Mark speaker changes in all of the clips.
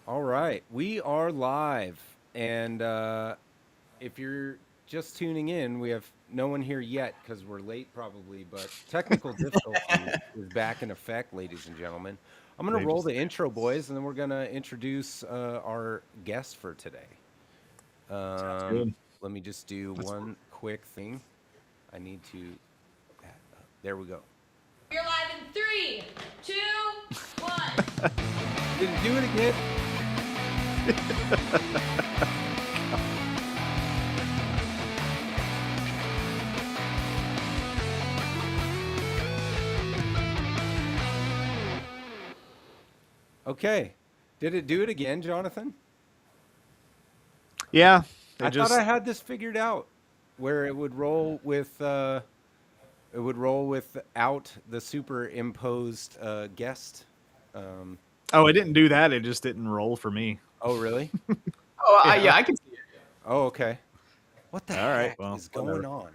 Speaker 1: All right, we are live, and if you're just tuning in, we have no one here yet because we're late, probably. But technical difficulty is back in effect, ladies and gentlemen. I'm gonna
Speaker 2: They
Speaker 1: roll
Speaker 2: just
Speaker 1: the intro, boys, and then we're gonna introduce our guest for today.
Speaker 2: sounds
Speaker 1: Um,
Speaker 2: good.
Speaker 1: Let me just do
Speaker 2: Let's
Speaker 1: one quick thing. I need to. There we go.
Speaker 3: You're live in 3, 2, 1.
Speaker 1: Did it do it again? Okay. Did it do it again, Jonathan?
Speaker 2: Yeah,
Speaker 1: I
Speaker 2: they
Speaker 1: thought I
Speaker 2: just
Speaker 1: had this figured out where it would roll without the superimposed guest. Um,
Speaker 2: oh, it didn't do that. It just didn't roll for me.
Speaker 1: oh really?
Speaker 4: Oh,
Speaker 2: Yeah.
Speaker 4: yeah, I can see it.
Speaker 1: Oh okay. What the
Speaker 2: All right.
Speaker 1: heck
Speaker 2: Well,
Speaker 1: is
Speaker 2: whatever.
Speaker 1: going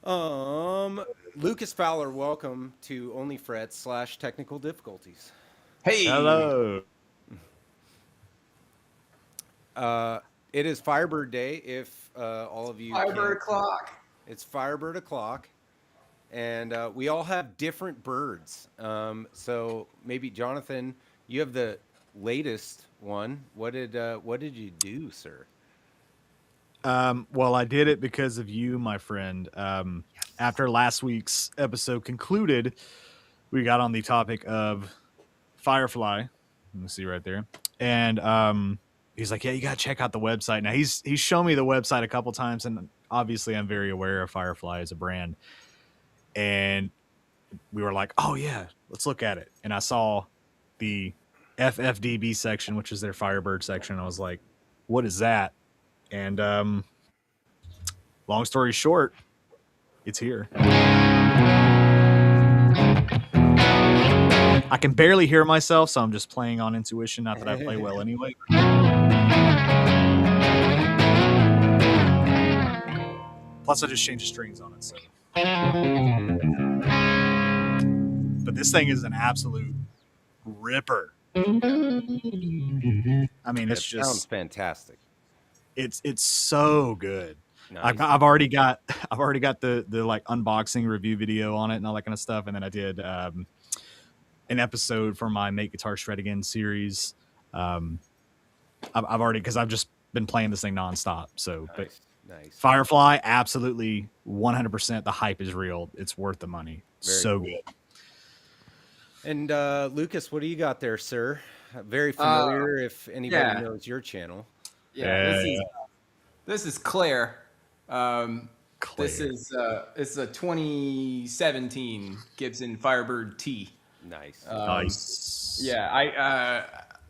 Speaker 1: on? Lucas Fowler, welcome to OnlyFrets / technical difficulties.
Speaker 4: Hey,
Speaker 2: Hello.
Speaker 1: Uh, it is Firebird Day. If all of you
Speaker 4: Firebird
Speaker 1: can't,
Speaker 4: o'clock.
Speaker 1: it's Firebird o'clock. And we all have different birds. So maybe Jonathan, you have the latest one. What did you do, sir?
Speaker 2: Well, I did it because of you, my friend. After last week's episode concluded, we got on the topic of Firefly. Let me see right there. And he's like, "Yeah, you gotta check out the website." Now he's shown me the website a couple times, and obviously I'm very aware of Firefly as a brand. And we were like, "Oh yeah, let's look at it." And I saw the FFDB section, which is their Firebird section. I was like, "What is that?" And long story short, it's here. I can barely hear myself, so I'm just playing on intuition. Not that I play well anyway. Plus, I just changed the strings on it. So, but this thing is an absolute ripper. I mean,
Speaker 1: It
Speaker 2: it's
Speaker 1: sounds
Speaker 2: just
Speaker 1: fantastic.
Speaker 2: it's so good.
Speaker 1: Nice.
Speaker 2: I've already got the like unboxing review video on it and all that kind of stuff, and then I did an episode for my Make Guitar Shred Again series. I've already, because I've just been playing this thing nonstop. So, but
Speaker 1: Nice. Nice.
Speaker 2: Firefly, absolutely 100%. The hype is real. It's worth the money.
Speaker 1: Very
Speaker 2: So
Speaker 1: cool.
Speaker 2: good.
Speaker 1: And Lucas, what do you got there, sir? Very familiar. If anybody
Speaker 4: yeah.
Speaker 1: knows your channel.
Speaker 4: Yeah, this is Claire.
Speaker 2: Claire.
Speaker 4: This is it's a 2017 Gibson Firebird T.
Speaker 1: Nice.
Speaker 2: Nice.
Speaker 4: Yeah,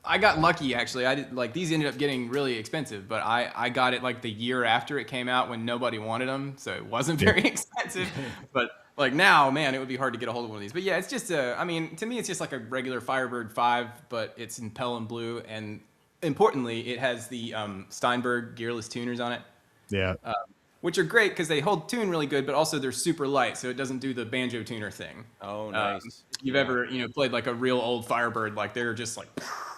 Speaker 4: I got lucky actually. I did like these ended up getting really expensive, but I got it like the year after it came out when nobody wanted them, so it wasn't very expensive. But like now, man, it would be hard to get a hold of one of these. But yeah, it's just I mean, to me, it's just like a regular Firebird 5, but it's in Pelham blue, and importantly, it has the Steinberg gearless tuners on it,
Speaker 2: Yeah.
Speaker 4: which are great because they hold tune really good, but also they're super light, so it doesn't do the banjo tuner thing.
Speaker 1: Oh, nice.
Speaker 4: If you've ever played like a real old Firebird, like they're just like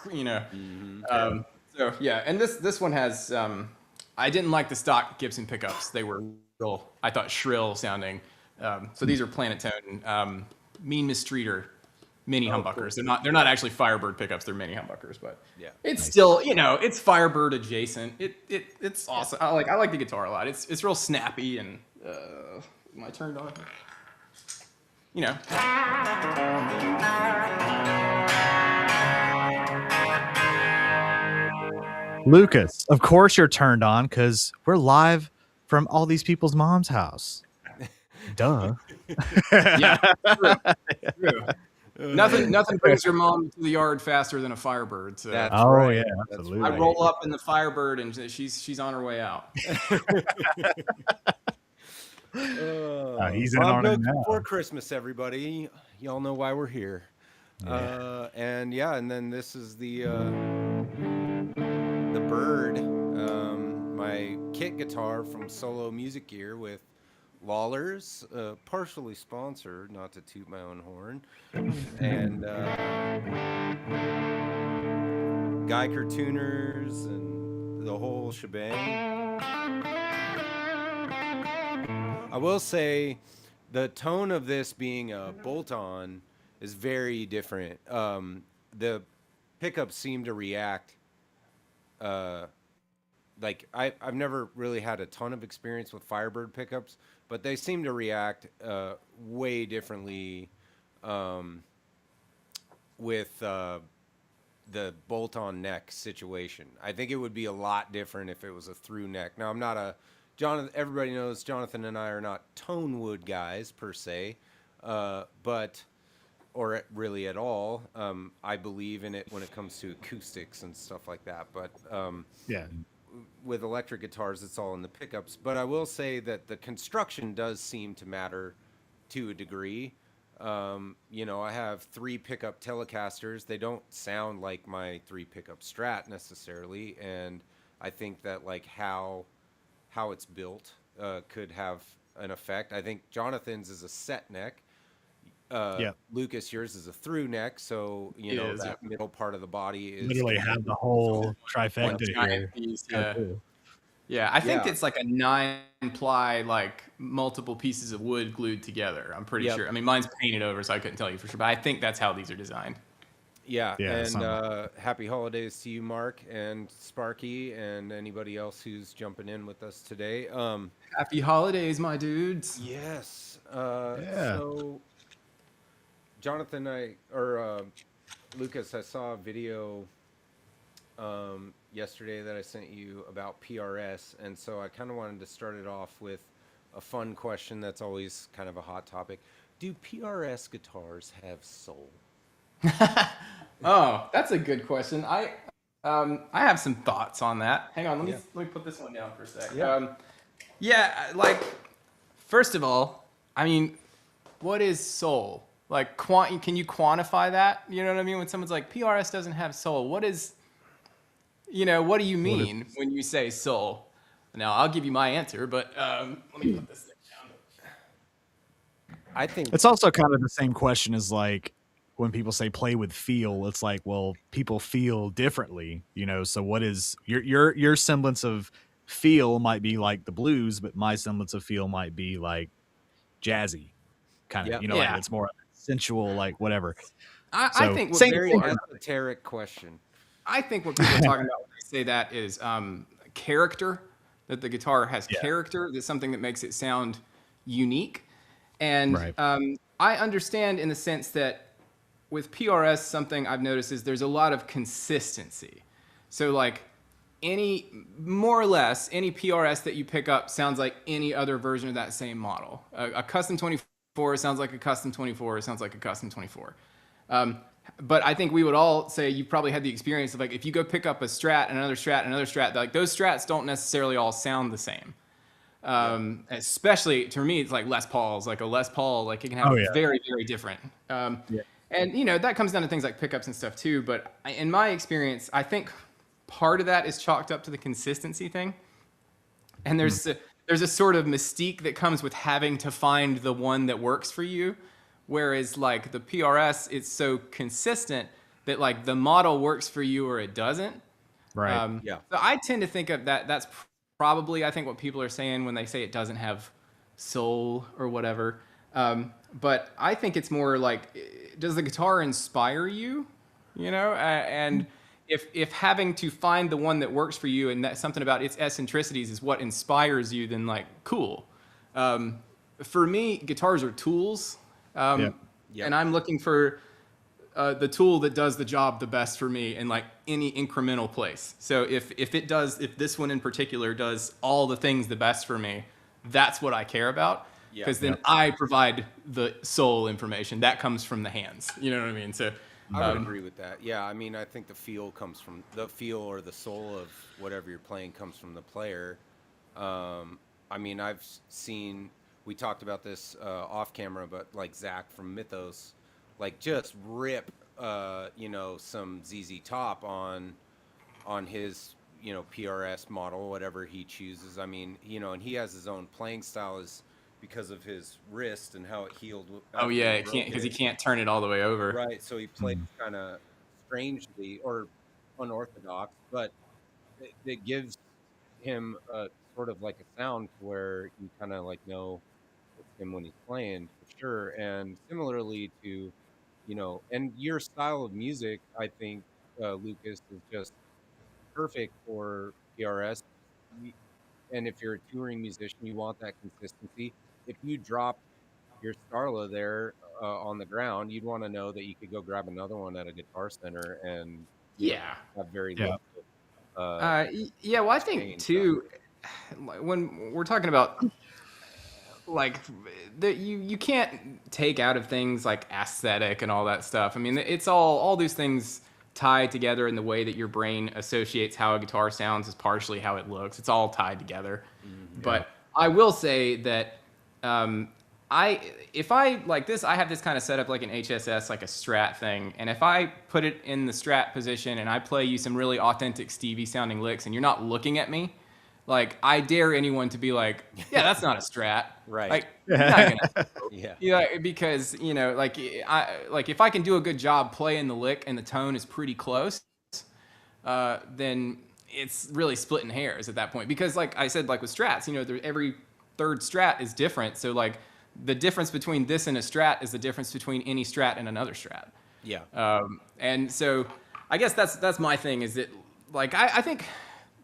Speaker 4: so yeah, and this one has I didn't like the stock Gibson pickups. They were real, I thought, shrill sounding. So these are Planet Tone Mean Mistreater mini humbuckers.
Speaker 1: Cool.
Speaker 4: They're not actually Firebird pickups. They're mini humbuckers, but
Speaker 1: Yeah.
Speaker 4: it's still it's Firebird adjacent. It's awesome. I like the guitar a lot. It's real snappy and am I turned on?
Speaker 2: Lucas, of course you're turned on because we're live from all these people's mom's house. Duh.
Speaker 4: Yeah, true. Nothing brings your mom to the yard faster than a Firebird. So
Speaker 1: That's
Speaker 2: Oh
Speaker 1: right.
Speaker 2: yeah,
Speaker 1: That's
Speaker 2: absolutely.
Speaker 4: I roll up in the Firebird and she's on her way out.
Speaker 2: He's in
Speaker 1: Mom
Speaker 2: on it
Speaker 1: jokes
Speaker 2: now.
Speaker 1: before Christmas, everybody. Y'all know why we're here.
Speaker 2: Yeah.
Speaker 1: And then this is the Bird, my kit guitar from Solo Music Gear with Lawlers, partially sponsored, not to toot my own horn, and Guyker tuners and the whole shebang. I will say the tone of this being a bolt-on is very different. The pickups seem to react. Like I've never really had a ton of experience with Firebird pickups, but they seem to react way differently with the bolt-on neck situation. I think it would be a lot different if it was a through neck. Now I'm not a Jonathan. Everybody knows Jonathan and I are not tone wood guys per se, but or really at all. I believe in it when it comes to acoustics and stuff like that. But
Speaker 2: Yeah.
Speaker 1: with electric guitars, it's all in the pickups. But I will say that the construction does seem to matter to a degree. You know, I have 3 pickup Telecasters. They don't sound like my 3 pickup Strat necessarily, and I think that like how it's built could have an effect. I think Jonathan's is a set neck. Lucas, yours is a through neck, so you know that middle part of the body is
Speaker 2: Literally have the whole trifecta here.
Speaker 4: Piece,
Speaker 2: Kinda
Speaker 4: yeah.
Speaker 2: cool.
Speaker 4: Yeah, I think it's like a 9-ply, like multiple pieces of wood glued together. I'm pretty sure. I mean, mine's painted over, so I couldn't tell you for sure, but I think that's how these are designed.
Speaker 1: Yeah,
Speaker 2: Yeah,
Speaker 1: and happy holidays to you, Mark, and Sparky, and anybody else who's jumping in with us today.
Speaker 4: Happy holidays, my dudes.
Speaker 1: Yes.
Speaker 2: Yeah.
Speaker 1: So, Jonathan, Lucas, I saw a video yesterday that I sent you about PRS, and so I kind of wanted to start it off with a fun question that's always kind of a hot topic. Do PRS guitars have soul?
Speaker 4: Oh, that's a good question. I have some thoughts on that. Hang on, let me put this one down for a sec. Like first of all, I mean, what is soul? Like, can you quantify that? You know what I mean? When someone's like, PRS doesn't have soul, what is, you know, what do you mean when you say soul? Now, I'll give you my answer, but let me put this thing down.
Speaker 1: I think
Speaker 2: It's also kind of the same question as like when people say play with feel. It's like, well, people feel differently, you know. So what is your semblance of feel might be like the blues, but my semblance of feel might be like jazzy, kind of. You know, like it's more sensual, like whatever.
Speaker 4: I think
Speaker 1: very esoteric question.
Speaker 4: I think what people are talking about when they say that is character. That the guitar has character. That's something that makes it sound unique. And I understand in the sense that with PRS, something I've noticed is there's a lot of consistency. So like more or less, any PRS that you pick up sounds like any other version of that same model. A custom 24 sounds like a custom 24, sounds like a custom 24. But I think we would all say you probably had the experience of like, if you go pick up a Strat and another Strat and another Strat, like those Strats don't necessarily all sound the same. Especially to me, it's like Les Pauls, like a Les Paul, like it can have very, very different. And you know, that comes down to things like pickups and stuff too. But in my experience, I think part of that is chalked up to the consistency thing. And there's a sort of mystique that comes with having to find the one that works for you. Whereas like the PRS, it's so consistent that like the model works for you or it doesn't.
Speaker 2: Right.
Speaker 4: So I tend to think of that. That's probably, I think, what people are saying when they say it doesn't have soul or whatever. But I think it's more like, does the guitar inspire you? You know, and if having to find the one that works for you and that something about its eccentricities is what inspires you, then like, cool. For me, guitars are tools. And I'm looking for the tool that does the job the best for me in like any incremental place. So if this one in particular does all the things the best for me, that's what I care about. Because then I provide the soul information that comes from the hands. You know what I mean? So
Speaker 1: I would agree with that. Yeah, I mean, I think the feel or the soul of whatever you're playing comes from the player. I mean, I've seen. We talked about this off camera, but like Zach from Mythos, like just rip, some ZZ Top on his, PRS model, whatever he chooses. I mean, and he has his own playing style is because of his wrist and how it healed.
Speaker 4: Oh yeah, he can't turn it all the way over.
Speaker 1: Right, so he plays kind of strangely, or unorthodox, but it gives him a sort of like a sound to where you kind of like know it's him when he's playing for sure. And similarly to, and your style of music, I think, Lucas, is just perfect for PRS. You- And if you're a touring musician, you want that consistency. If you drop your Starla there on the ground, you'd want to know that you could go grab another one at a Guitar Center and,
Speaker 4: Yeah.
Speaker 1: have very
Speaker 2: Yeah.
Speaker 1: little uh,
Speaker 4: Yeah. Well, I think
Speaker 1: change.
Speaker 4: too, when we're talking about like you can't take out of things like aesthetic and all that stuff. I mean, it's all these things tied together in the way that your brain associates how a guitar sounds is partially how it looks. It's all tied together. But I will say that um, if I like this, I have this kind of set up like an HSS, like a Strat thing. And if I put it in the Strat position and I play you some really authentic Stevie sounding licks and you're not looking at me, like I dare anyone to be like, yeah, that's not a Strat.
Speaker 1: Right.
Speaker 4: Like, you're not gonna
Speaker 1: Yeah.
Speaker 4: yeah, because like if I can do a good job playing the lick and the tone is pretty close, then it's really splitting hairs at that point. Because like I said, like with Strats, every third Strat is different. So like the difference between this and a Strat is the difference between any Strat and another Strat.
Speaker 1: Yeah.
Speaker 4: And so I guess that's my thing is that like I think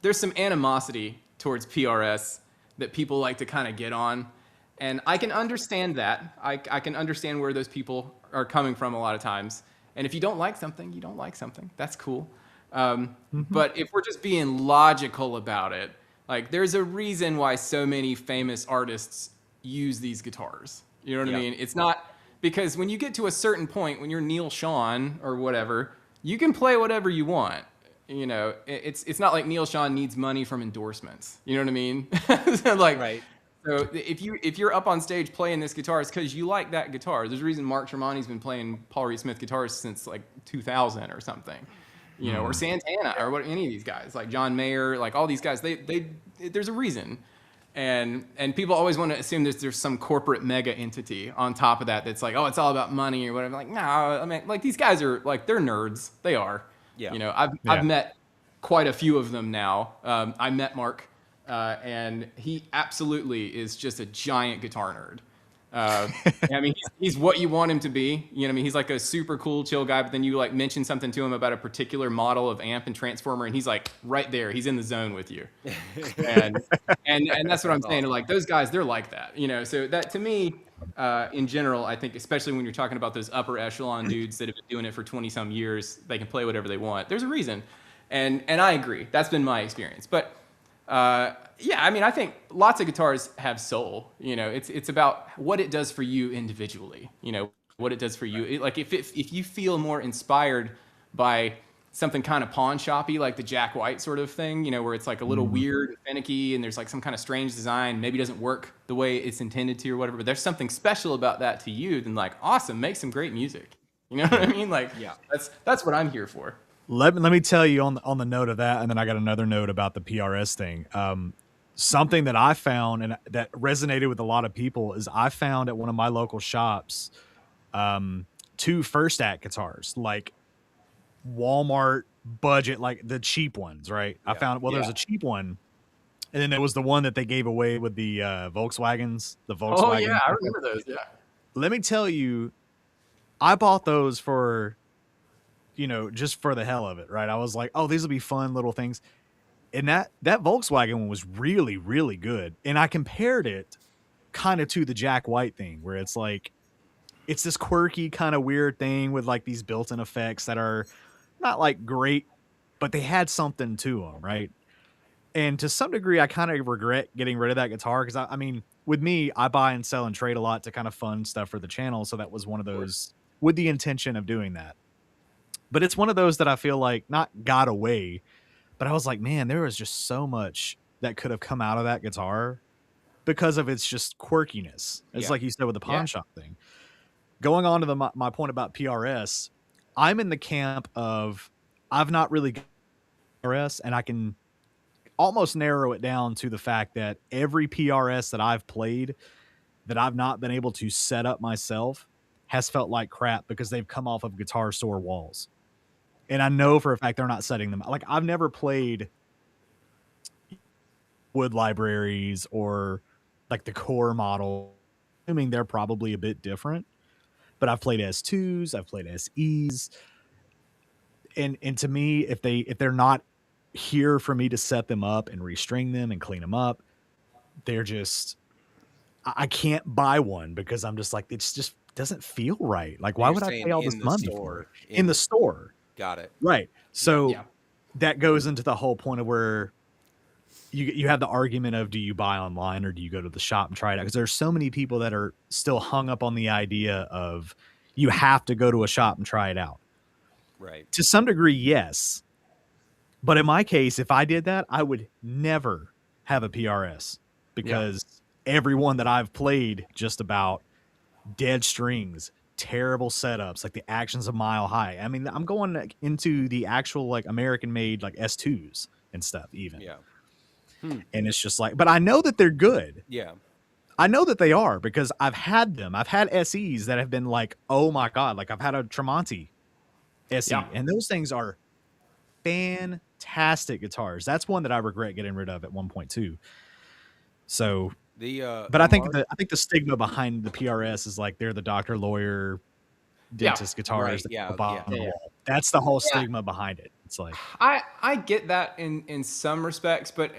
Speaker 4: there's some animosity towards PRS that people like to kind of get on. And I can understand that. I can understand where those people are coming from a lot of times. And if you don't like something, you don't like something. That's cool. But if we're just being logical about it, like there's a reason why so many famous artists use these guitars. You know what I
Speaker 1: Yeah.
Speaker 4: mean? It's not because when you get to a certain point, when you're Neil Sean or whatever, you can play whatever you want. It's not like Neil Sean needs money from endorsements. You know what I mean? So like,
Speaker 1: Right.
Speaker 4: so if you're up on stage playing this guitar, it's because you like that guitar. There's a reason Mark Tremonti's been playing Paul Reed Smith guitars since like 2000 or something, or Santana or any of these guys like John Mayer, like all these guys. They there's a reason, and people always want to assume there's some corporate mega entity on top of that that's like, oh, it's all about money or whatever. Like, no, I mean, like these guys are like they're nerds. They are.
Speaker 1: Yeah.
Speaker 4: I've met quite a few of them now. I met Mark. And he absolutely is just a giant guitar nerd. I mean, he's what you want him to be. I mean, he's like a super cool, chill guy. But then you like mention something to him about a particular model of amp and transformer, and he's like right there. He's in the zone with you. And that's what I'm saying. Like those guys, they're like that. So that to me, in general, I think especially when you're talking about those upper echelon dudes that have been doing it for 20 some years, they can play whatever they want. There's a reason, and I agree. That's been my experience, but. Yeah, I mean, I think lots of guitars have soul. It's about what it does for you individually. What it does for you. Like if you feel more inspired by something kind of pawn shoppy, like the Jack White sort of thing, where it's like a little weird, and finicky, and there's like some kind of strange design, maybe doesn't work the way it's intended to or whatever. But there's something special about that to you. Then like, awesome, make some great music. You know what I mean? Like,
Speaker 1: Yeah.
Speaker 4: that's what I'm here for.
Speaker 2: Let me tell you on the note of that, and then I got another note about the PRS thing. Something that I found and that resonated with a lot of people is I found at one of my local shops 2 first act guitars, like Walmart budget, like the cheap ones, right? I found there's a cheap one, and then there was the one that they gave away with the Volkswagens. The Volkswagen.
Speaker 4: Oh yeah, I remember those. Yeah.
Speaker 2: Let me tell you, I bought those for, just for the hell of it, right? I was like, oh, these will be fun little things. And that Volkswagen one was really, really good. And I compared it kind of to the Jack White thing, where it's like, it's this quirky kind of weird thing with like these built-in effects that are not like great, but they had something to them, right? And to some degree, I kind of regret getting rid of that guitar because I mean, with me, I buy and sell and trade a lot to kind of fund stuff for the channel. So that was one of those with the intention of doing that. But it's one of those that I feel like not got away, but I was like, man, there was just so much that could have come out of that guitar because of its just quirkiness. It's like you said with the pawn shop thing. Going on to my point about PRS, I'm in the camp of I've not really got PRS, and I can almost narrow it down to the fact that every PRS that I've played that I've not been able to set up myself has felt like crap because they've come off of Guitar Store walls. And I know for a fact they're not setting them. Like, I've never played wood libraries or like the core model. Assuming they're probably a bit different, but I've played S2s, I've played SEs, and to me, if they're not here for me to set them up and restring them and clean them up, they're just I can't buy one because I'm just like, it's just doesn't feel right. Like, why
Speaker 1: You're
Speaker 2: would I
Speaker 1: saying
Speaker 2: pay all
Speaker 1: in
Speaker 2: this
Speaker 1: the
Speaker 2: money for
Speaker 1: store,
Speaker 2: it? In the store.
Speaker 1: Got it.
Speaker 2: Right. So
Speaker 4: Yeah.
Speaker 2: that goes into the whole point of where you have the argument of, do you buy online or do you go to the shop and try it out? Because there's so many people that are still hung up on the idea of you have to go to a shop and try it out.
Speaker 1: Right.
Speaker 2: To some degree, yes. But in my case, if I did that, I would never have a PRS because everyone that I've played just about, dead strings, terrible setups, like the action's a mile high. I mean, I'm going into the actual like American made like S2s and stuff even.
Speaker 1: Yeah.
Speaker 2: And it's just like, but I know that they're good.
Speaker 1: Yeah.
Speaker 2: I know that they are because I've had them. I've had SEs that have been like, oh my God, like I've had a Tremonti SE, and those things are fantastic guitars. That's one that I regret getting rid of at 1.2. So, but I think the stigma behind the PRS is like they're the doctor, lawyer, dentist guitars.
Speaker 1: Right. Yeah.
Speaker 2: On the wall. That's the whole stigma behind it. It's like
Speaker 4: I get that in some respects, but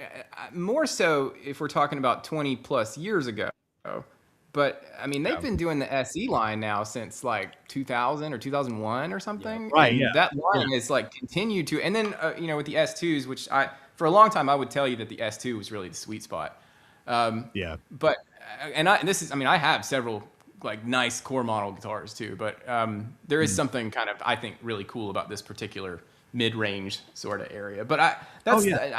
Speaker 4: more so if we're talking about 20 plus years ago. But I mean, they've been doing the SE line now since like 2000 or 2001 or something.
Speaker 2: Right.
Speaker 4: And that line is like continued to, and then you know, with the S2s, which for a long time I would tell you that the S2 was really the sweet spot. But and I have several like nice core model guitars too, but there is something kind of, I think, really cool about this particular mid-range sort of area. But I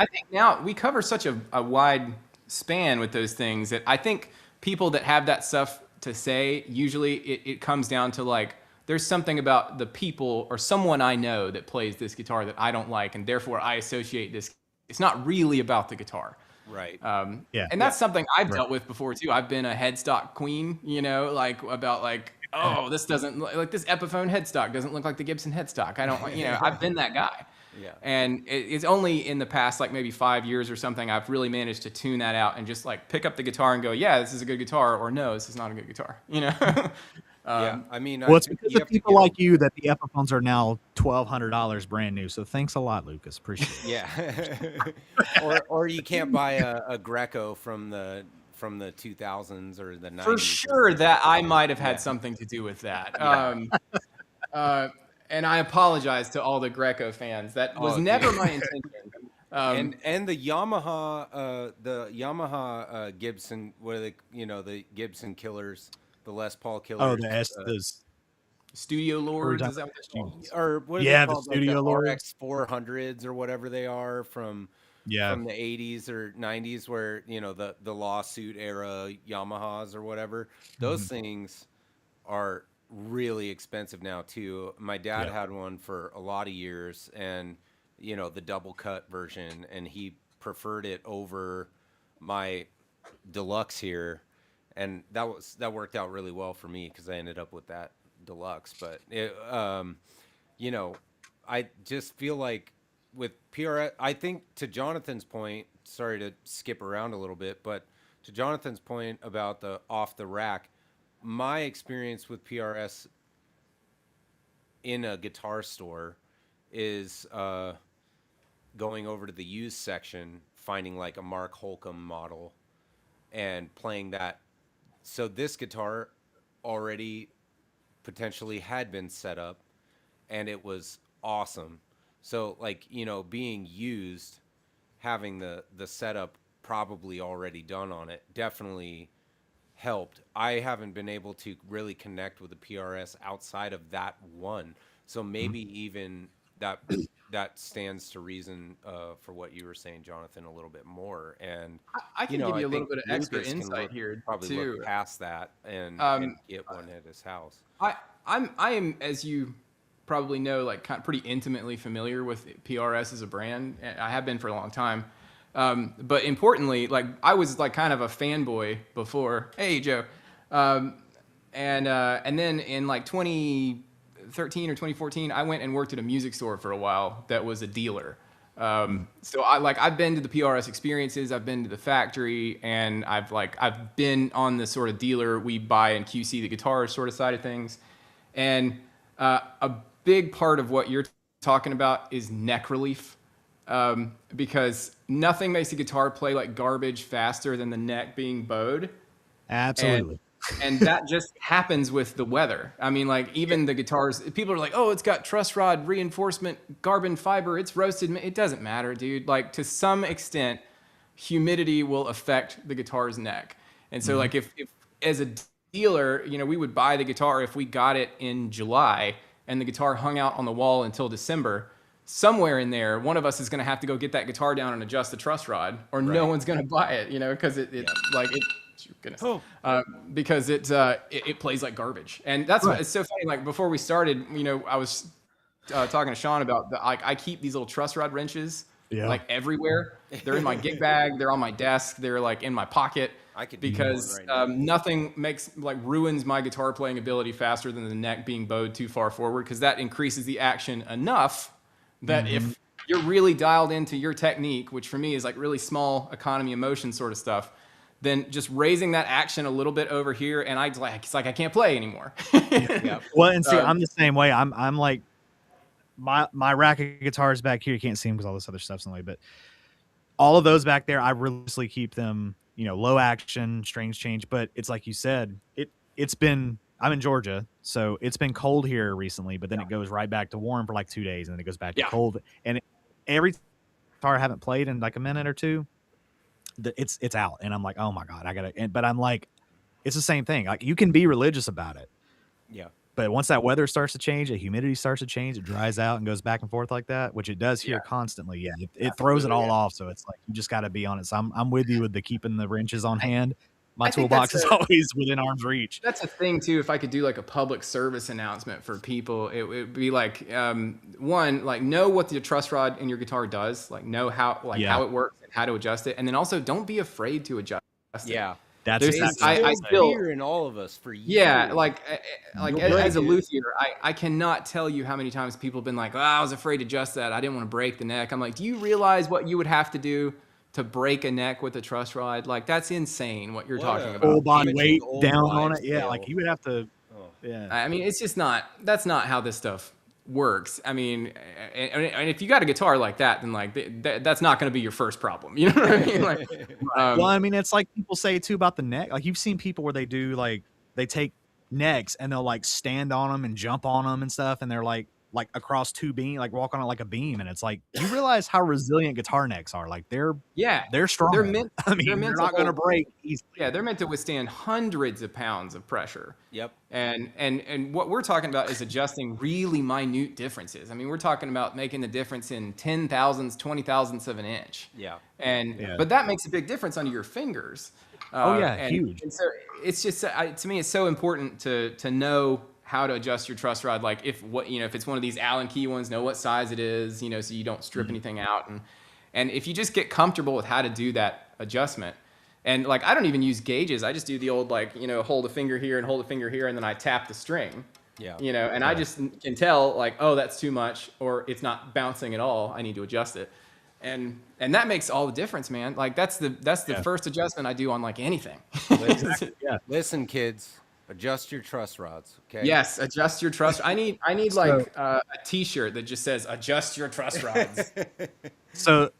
Speaker 4: think now we cover such a wide span with those things that I think people that have that stuff to say, usually it comes down to like, there's something about the people or someone I know that plays this guitar that I don't like, and therefore I associate this. It's not really about the guitar.
Speaker 1: Right.
Speaker 4: And that's something I've dealt with before too. I've been a headstock queen, you know, like about like, oh, this doesn't like this Epiphone headstock doesn't look like the Gibson headstock. I don't, you know, I've been that guy.
Speaker 1: Yeah.
Speaker 4: And it's only in the past like maybe 5 years or something I've really managed to tune that out and just like pick up the guitar and go, yeah, this is a good guitar, or no, this is not a good guitar. You know.
Speaker 1: Yeah. I mean,
Speaker 2: well, it's because of people like you that the Epiphones are now $1,200 brand new. So thanks a lot, Lucas. Appreciate it.
Speaker 1: Yeah. or you can't buy a Greco from the 2000s or the 90s.
Speaker 4: For sure, that I might have had something to do with that. And I apologize to all the Greco fans. That was never my intention.
Speaker 1: And the Yamaha Gibson, what are they? You know, the Gibson killers, the Les Paul killers.
Speaker 2: Oh, the
Speaker 4: Studio Lords, is that what they're called?
Speaker 1: Or what are they called?
Speaker 2: The Studio Lords,
Speaker 1: RX 400s or whatever they are from the 80s or 90s, where you know the lawsuit era Yamahas or whatever. Those things are really expensive now too. My dad had one for a lot of years, and you know, the double cut version, and he preferred it over my deluxe here, and that worked out really well for me because I ended up with that deluxe. But it, you know, I just feel like with PRS, I think to Jonathan's point, sorry to skip around a little bit, but to Jonathan's point about the off the rack, my experience with PRS in a guitar store is going over to the used section, finding like a Mark Holcomb model and playing that. So this guitar already potentially had been set up and it was awesome. So like, you know, being used, having the setup probably already done on it definitely helped. I haven't been able to really connect with the PRS outside of that one. So maybe even that stands to reason for what you were saying, Jonathan, a little bit more. And
Speaker 4: I can give you a little bit of extra insight here
Speaker 1: probably
Speaker 4: too.
Speaker 1: Look past that and get one at his house.
Speaker 4: I am, as you probably know, like kind of pretty intimately familiar with PRS as a brand. I have been for a long time. But importantly, like I was like kind of a fanboy before. Hey, Joe. And then in like 2013 2013 or 2014, I went and worked at a music store for a while that was a dealer. So I've been to the PRS experiences, I've been to the factory, and I've been on the sort of dealer, we buy and QC the guitar sort of side of things. And a big part of what you're talking about is neck relief. Because nothing makes a guitar play like garbage faster than the neck being bowed.
Speaker 2: Absolutely.
Speaker 4: And that just happens with the weather. I mean, like, even the guitars, people are like, oh, it's got truss rod reinforcement, carbon fiber, it's roasted. It doesn't matter, dude. Like, to some extent, humidity will affect the guitar's neck. And so, like, if as a dealer, you know, we would buy the guitar if we got it in July and the guitar hung out on the wall until December, somewhere in there, one of us is going to have to go get that guitar down and adjust the truss rod, or no one's going to buy it, you know, because goodness. Because it plays like garbage. And that's what it's so funny. Like, before we started, you know, I was talking to Sean about I keep these little truss rod wrenches like everywhere. They're in my gig bag. They're on my desk. They're like in my pocket. Because nothing ruins my guitar playing ability faster than the neck being bowed too far forward, because that increases the action enough that if you're really dialed into your technique, which for me is like really small economy of motion sort of stuff, then just raising that action a little bit over here, and it's like I can't play anymore.
Speaker 2: Well, and see, I'm the same way. I'm like, my rack of guitars back here, you can't see them because all this other stuff's in the way, but all of those back there, I religiously keep them, you know, low action, strings change. But it's like you said, it's been, I'm in Georgia, so it's been cold here recently, but then it goes right back to warm for like 2 days, and then it goes back to cold. And every guitar I haven't played in like a minute or two, it's out, and I'm like, oh my god, I gotta. But I'm like, it's the same thing. Like, you can be religious about it, but once that weather starts to change, the humidity starts to change, it dries out and goes back and forth like that, which it does here constantly. It throws it all off. So it's like, you just got to be on it. So I'm with you with the keeping the wrenches on hand. My toolbox is always within arm's reach.
Speaker 4: That's a thing too. If I could do like a public service announcement for people, it would be like, one, like, know what the truss rod in your guitar does, like know how it works and how to adjust it, and then also don't be afraid to adjust it.
Speaker 2: That's
Speaker 1: I fear in all of us for years.
Speaker 4: Yeah, like as a luthier, I cannot tell you how many times people have been like, oh, I was afraid to adjust that, I didn't want to break the neck. I'm like, do you realize what you would have to do to break a neck with a truss rod? Like, that's insane what you're talking about.
Speaker 2: Full body weight down on it. Yeah, like you would have to.
Speaker 4: I mean, it's just that's not how this stuff works. I mean, and if you got a guitar like that, then like that's not going to be your first problem. You know what I mean? Like,
Speaker 2: well, I mean, it's like people say too about the neck. Like, you've seen people where they do like, they take necks and they'll like stand on them and jump on them and stuff, and they're like across two beam, like walk on it like a beam, and it's like, you realize how resilient guitar necks are. Like, they're strong. They're not going to break easily.
Speaker 4: Yeah, they're meant to withstand hundreds of pounds of pressure. And what we're talking about is adjusting really minute differences. I mean, we're talking about making the difference in 10,000ths, 20,000ths of an inch. But that makes a big difference under your fingers.
Speaker 2: Huge.
Speaker 4: And so it's just, to me, it's so important to know how to adjust your truss rod. Like, if it's one of these Allen key ones, know what size it is, you know, so you don't strip anything out. And if you just get comfortable with how to do that adjustment, and like, I don't even use gauges. I just do the old, like, you know, hold a finger here and hold a finger here, and then I tap the string. You know, and I just can tell, like, oh, that's too much, or it's not bouncing at all, I need to adjust it. And that makes all the difference, man. Like, that's the first adjustment I do on like anything.
Speaker 1: Listen, kids. Adjust your truss rods, okay?
Speaker 4: Yes, adjust your truss. I need like a T-shirt that just says "Adjust your truss rods."
Speaker 2: So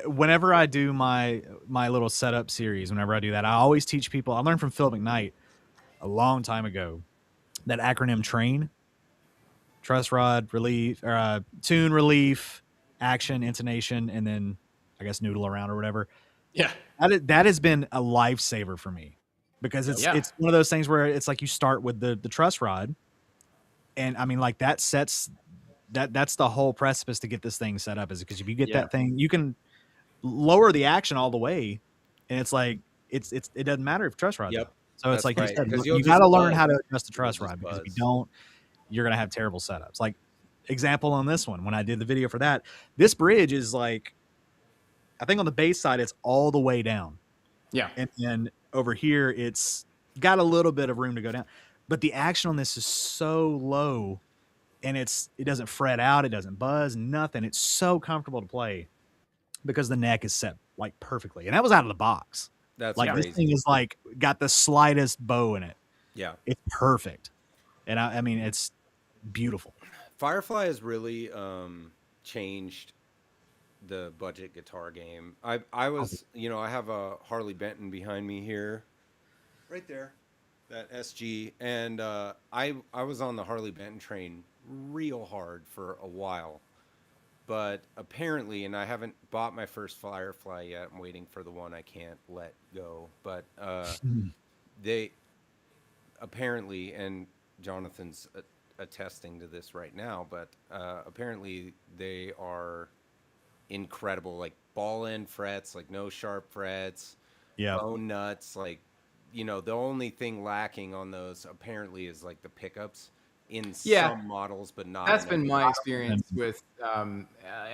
Speaker 2: whenever I do my little setup series, whenever I do that, I always teach people. I learned from Phil McKnight a long time ago that acronym TRAIN: truss rod relief, or tune, relief, action, intonation, and then I guess noodle around or whatever.
Speaker 4: Yeah,
Speaker 2: that has been a lifesaver for me. Because it's one of those things where it's like, you start with the truss rod, and I mean, like, that's the whole precipice to get this thing set up, is because if you get that thing, you can lower the action all the way, and it's like it doesn't matter if truss rod. So it's like you said, you got to learn how to adjust the truss rod, because if you don't, you're gonna have terrible setups. Like, example on this one, when I did the video for that, this bridge is like, I think on the bass side it's all the way down. And then over here, it's got a little bit of room to go down, but the action on this is so low and it doesn't fret out, it doesn't buzz, nothing. It's so comfortable to play because the neck is set like perfectly, and that was out of the box.
Speaker 1: That's
Speaker 2: Like this
Speaker 1: crazy.
Speaker 2: thing is like got the slightest bow in it.
Speaker 1: Yeah.
Speaker 2: It's perfect, and I mean it's beautiful.
Speaker 1: Firefly has really changed the budget guitar game. I was, you know, I have a Harley Benton behind me here, right there, that SG, and I was on the Harley Benton train real hard for a while, but apparently, and I haven't bought my first Firefly yet. I'm waiting for the one I can't let go, but they apparently, and Jonathan's attesting to this right now, but apparently they are incredible, like ball end frets, like no sharp frets,
Speaker 2: Yeah,
Speaker 1: bone nuts, like, you know, the only thing lacking on those apparently is like the pickups in
Speaker 4: Yeah.
Speaker 1: some models, but not
Speaker 4: That's
Speaker 1: in
Speaker 4: been
Speaker 1: others.
Speaker 4: my experience with,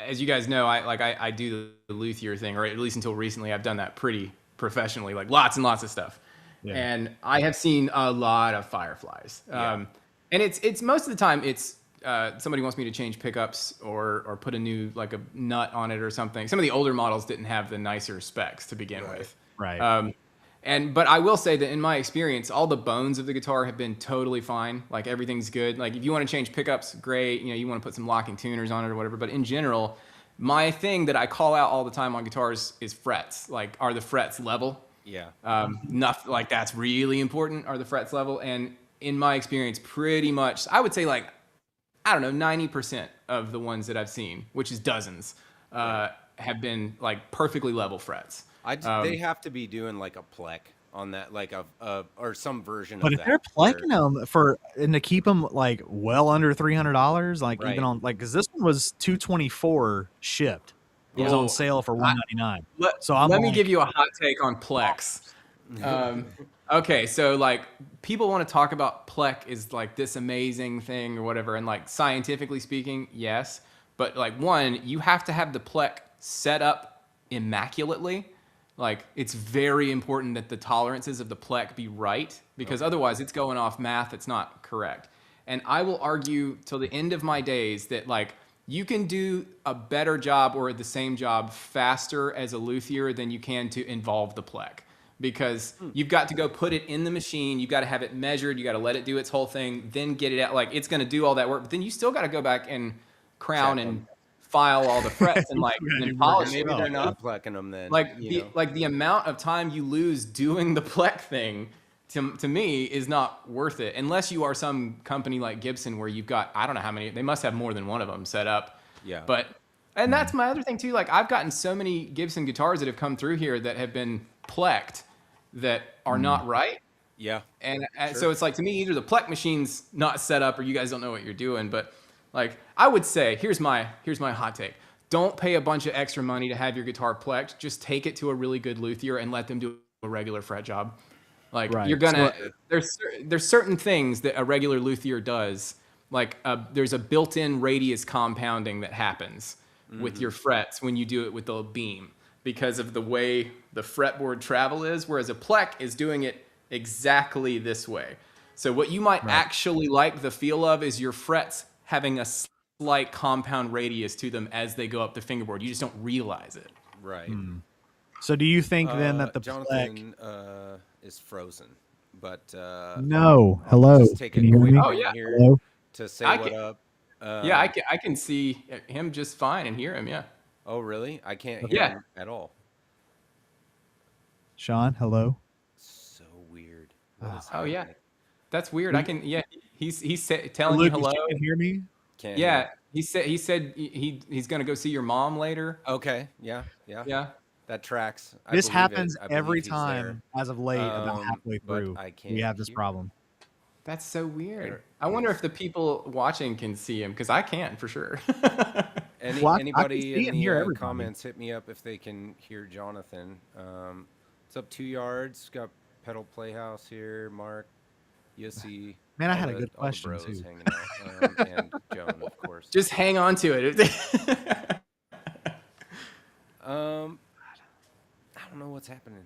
Speaker 4: as you guys know, I do the luthier thing, or at least until recently, I've done that pretty professionally, like lots and lots of stuff.
Speaker 2: Yeah.
Speaker 4: And I have seen a lot of Fireflies.
Speaker 1: Yeah.
Speaker 4: And it's most of the time it's somebody wants me to change pickups or put a new, like a nut on it or something. Some of the older models didn't have the nicer specs to begin with.
Speaker 2: right.
Speaker 4: But I will say that in my experience, all the bones of the guitar have been totally fine. Like everything's good. Like if you want to change pickups, great. You know, you want to put some locking tuners on it or whatever. But in general, my thing that I call out all the time on guitars is frets. Like, are the frets level?
Speaker 1: Yeah.
Speaker 4: Nothing like that's really important. Are the frets level? And in my experience, pretty much, I would say like, I don't know, 90% of the ones that I've seen, which is dozens, have been like perfectly level frets.
Speaker 1: They have to be doing like a plec on that, like a or some version
Speaker 2: But
Speaker 1: of
Speaker 2: if
Speaker 1: that.
Speaker 2: they're plecking them and to keep them like well under $300, like
Speaker 1: Right.
Speaker 2: even on like because this one was $224 shipped. It was
Speaker 4: Oh,
Speaker 2: on sale for $199. So
Speaker 4: let me give you a hot take on plex. Okay, so like people want to talk about plec is like this amazing thing or whatever, and like scientifically speaking, yes, but like one, you have to have the plec set up immaculately. Like it's very important that the tolerances of the plec be right, because otherwise it's going off math that's not correct. And I will argue till the end of my days that like you can do a better job or the same job faster as a luthier than you can to involve the plec, because you've got to go put it in the machine, you've got to have it measured, you got to let it do its whole thing, then get it out. Like it's going to do all that work, but then you still got to go back and crown and file all the frets and like and then polish.
Speaker 1: Maybe they're not plecking them then.
Speaker 4: Like the amount of time you lose doing the plec thing to me is not worth it, unless you are some company like Gibson where you've got, I don't know how many, they must have more than one of them set up.
Speaker 1: Yeah.
Speaker 4: And that's my other thing too. Like I've gotten so many Gibson guitars that have come through here that have been plecked that are not right.
Speaker 1: Yeah.
Speaker 4: And so it's like, to me, either the plec machine's not set up or you guys don't know what you're doing. But like, I would say, here's my hot take. Don't pay a bunch of extra money to have your guitar plecked. Just take it to a really good luthier and let them do a regular fret job. Like you're gonna, there's certain things that a regular luthier does. Like there's a built-in radius compounding that happens with your frets when you do it with the beam, because of the way the fretboard travel is, whereas a plec is doing it exactly this way. So what you might actually like the feel of is your frets having a slight compound radius to them as they go up the fingerboard. You just don't realize it.
Speaker 1: Right.
Speaker 2: So do you think then that the
Speaker 1: Jonathan is frozen, but
Speaker 2: No.
Speaker 1: I'll
Speaker 2: Hello.
Speaker 1: just take
Speaker 2: Can
Speaker 1: a
Speaker 2: you hear
Speaker 1: quick
Speaker 2: me?
Speaker 4: Oh,
Speaker 1: minute
Speaker 4: yeah.
Speaker 1: here
Speaker 2: Hello?
Speaker 1: to say
Speaker 4: I
Speaker 1: what
Speaker 4: can-
Speaker 1: up.
Speaker 4: Yeah, I can see him just fine and hear him. Yeah.
Speaker 1: Oh, really? I can't hear
Speaker 4: Yeah.
Speaker 1: him at all.
Speaker 2: Sean, hello.
Speaker 1: So weird. What is
Speaker 4: Oh yeah,
Speaker 1: happening?
Speaker 4: that's weird. I can. Yeah, he's telling you
Speaker 2: Lucas,
Speaker 4: hello.
Speaker 2: you can hear me?
Speaker 1: Can't
Speaker 4: Yeah,
Speaker 1: hear.
Speaker 4: he said he's gonna go see your mom later.
Speaker 1: Okay. Yeah.
Speaker 4: Yeah.
Speaker 1: That tracks. I
Speaker 2: This
Speaker 1: believe it.
Speaker 2: happens
Speaker 1: I believe
Speaker 2: every
Speaker 1: he's
Speaker 2: time as of late, about halfway
Speaker 1: but
Speaker 2: through.
Speaker 1: I
Speaker 2: We
Speaker 1: can't
Speaker 2: have this
Speaker 1: hear.
Speaker 2: problem.
Speaker 4: That's so weird.
Speaker 1: There
Speaker 4: I wonder if the people watching can see him, because I can for sure.
Speaker 2: Well, I can
Speaker 1: Anybody
Speaker 2: see
Speaker 1: in
Speaker 2: and hear
Speaker 1: the
Speaker 2: everybody.
Speaker 1: comments, hit me up if they can hear Jonathan. It's up 2 yards. Got Pedal Playhouse here. Mark, Yossi.
Speaker 2: Man, I
Speaker 1: all
Speaker 2: had a
Speaker 1: the-
Speaker 2: good
Speaker 1: all the
Speaker 2: question,
Speaker 1: bros
Speaker 2: too.
Speaker 1: hanging out, and Joan, of course.
Speaker 4: Just hang on to it.
Speaker 1: I don't know what's happening.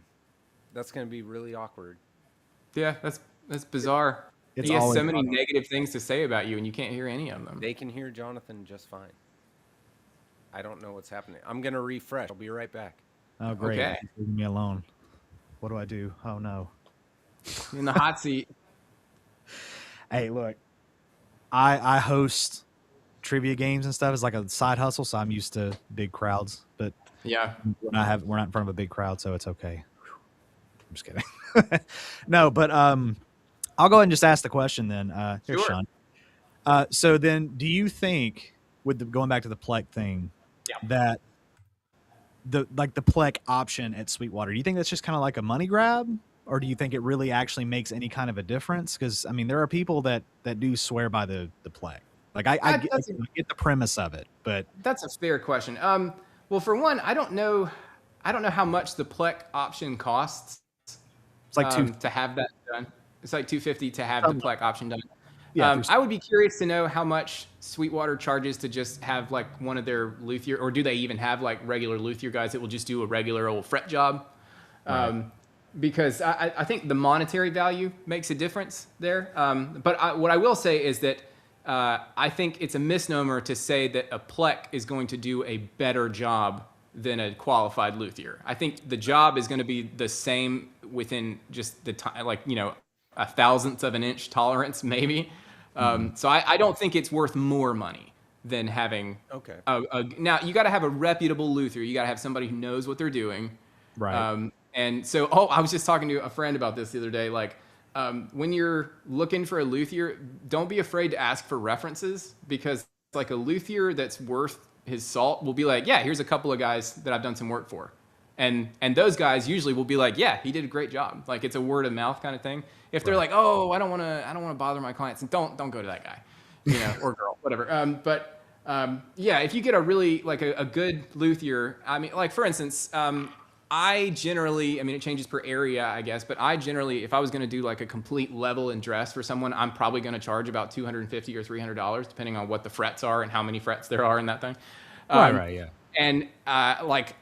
Speaker 1: That's gonna be really awkward.
Speaker 4: Yeah, that's bizarre.
Speaker 2: It's
Speaker 4: He has
Speaker 2: always
Speaker 4: so many negative things to say about you, and you can't hear any of them.
Speaker 1: They can hear Johnathan just fine. I don't know what's happening. I'm going to refresh. I'll be right back.
Speaker 2: Oh, great.
Speaker 4: Okay.
Speaker 2: Leave me alone. What do I do? Oh, no.
Speaker 4: In the hot seat.
Speaker 2: Hey, look, I host trivia games and stuff. It's like a side hustle, so I'm used to big crowds. But
Speaker 4: Yeah.
Speaker 2: we're not in front of a big crowd, so it's okay. I'm just kidding. No, but I'll go ahead and just ask the question then. Here's
Speaker 4: Sure.
Speaker 2: Sean. So then, do you think, going back to the Plek thing, that the Plek option at Sweetwater, do you think that's just kind of like a money grab, or do you think it really actually makes any kind of a difference? Because I mean, there are people that do swear by the Plek. Like I get the premise of it, but
Speaker 4: that's a fair question. Well, for one, I don't know how much the Plek option costs.
Speaker 2: It's like
Speaker 4: to have that done. It's like $250 to have the Plek option done.
Speaker 2: Yeah,
Speaker 4: I would be curious to know how much Sweetwater charges to just have like one of their luthier, or do they even have like regular luthier guys that will just do a regular old fret job? Right. Because I think the monetary value makes a difference there. But what I will say is that I think it's a misnomer to say that a Plek is going to do a better job than a qualified luthier. I think the job is going to be the same within just the time, like, you know, a thousandth of an inch tolerance, maybe. So I don't think it's worth more money than having.
Speaker 1: Okay.
Speaker 4: Now you got to have a reputable luthier. You got to have somebody who knows what they're doing.
Speaker 2: right.
Speaker 4: And so, I was just talking to a friend about this the other day. Like, when you're looking for a luthier, don't be afraid to ask for references, because like a luthier that's worth his salt will be like, yeah, here's a couple of guys that I've done some work for. And those guys usually will be like, yeah, he did a great job. Like, it's a word of mouth kind of thing. If they're like, oh, I don't want to bother my clients, and don't go to that guy, you know, or girl, whatever. Yeah, if you get a really like a good luthier, I mean, like for instance, I generally, I mean, it changes per area, I guess, but I generally, if I was going to do like a complete level and dress for someone, I'm probably going to charge about $250 or $300, depending on what the frets are and how many frets there are in that thing.
Speaker 2: Right, yeah.
Speaker 4: And like,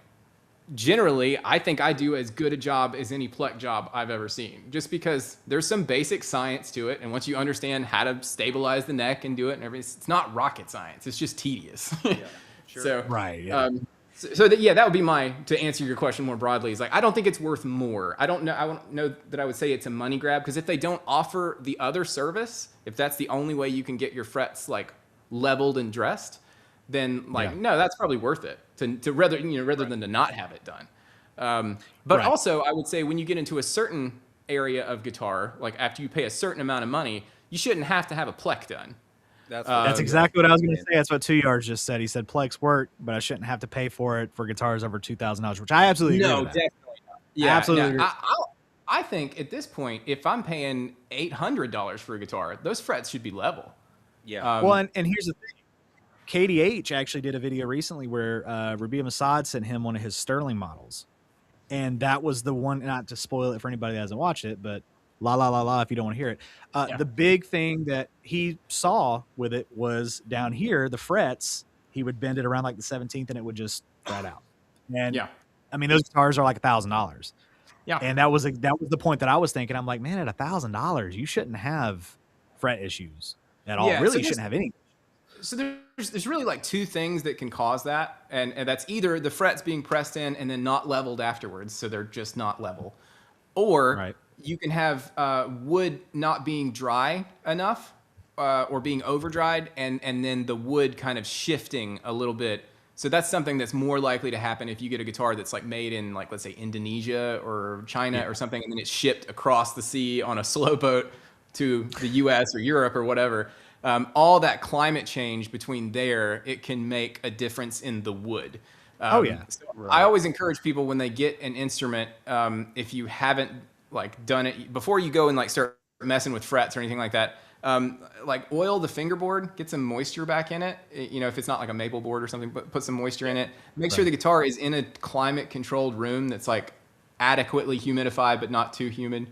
Speaker 4: generally, I think I do as good a job as any Plek job I've ever seen, just because there's some basic science to it. And once you understand how to stabilize the neck and do it and everything, it's not rocket science. It's just tedious. Yeah, sure. So,
Speaker 2: right. Yeah.
Speaker 4: That would be to answer your question more broadly, is like, I don't think it's worth more. I don't know that I would say it's a money grab, because if they don't offer the other service, if that's the only way you can get your frets like leveled and dressed, then like, no, that's probably worth it to rather than to not have it done. But also I would say, when you get into a certain area of guitar, like after you pay a certain amount of money, you shouldn't have to have a Plek done.
Speaker 2: That's exactly what I was going to say. That's what 2 Yards just said. He said Pleks work, but I shouldn't have to pay for it for guitars over $2,000, which I absolutely agree with that.
Speaker 4: Definitely not. Yeah,
Speaker 2: absolutely.
Speaker 4: No, I think at this point, if I'm paying $800 for a guitar, those frets should be level.
Speaker 1: Yeah.
Speaker 2: Well, and here's the thing. KDH actually did a video recently where Rabia Masad sent him one of his Sterling models, and that was the one. Not to spoil it for anybody that hasn't watched it, but la la la la if you don't want to hear it. The big thing that he saw with it was down here, the frets, he would bend it around like the 17th and it would just fret out. And I mean, those guitars are like $1,000. Yeah. And that was the point that I was thinking. I'm like, man, at $1,000, you shouldn't have fret issues at all. Really, you shouldn't have any.
Speaker 4: So there's really like two things that can cause that. And that's either the frets being pressed in and then not leveled afterwards, so they're just not level. Or you can have wood not being dry enough or being over dried, and then the wood kind of shifting a little bit. So that's something that's more likely to happen if you get a guitar that's like made in, like, let's say Indonesia or China or something, and then it's shipped across the sea on a slow boat to the US or Europe or whatever. All that climate change between there, it can make a difference in the wood. So I always encourage people, when they get an instrument, if you haven't like done it before you go and like start messing with frets or anything like that, like oil the fingerboard, get some moisture back in it. You know, if it's not like a maple board or something, but put some moisture in it. Make sure the guitar is in a climate controlled room that's like adequately humidified but not too humid,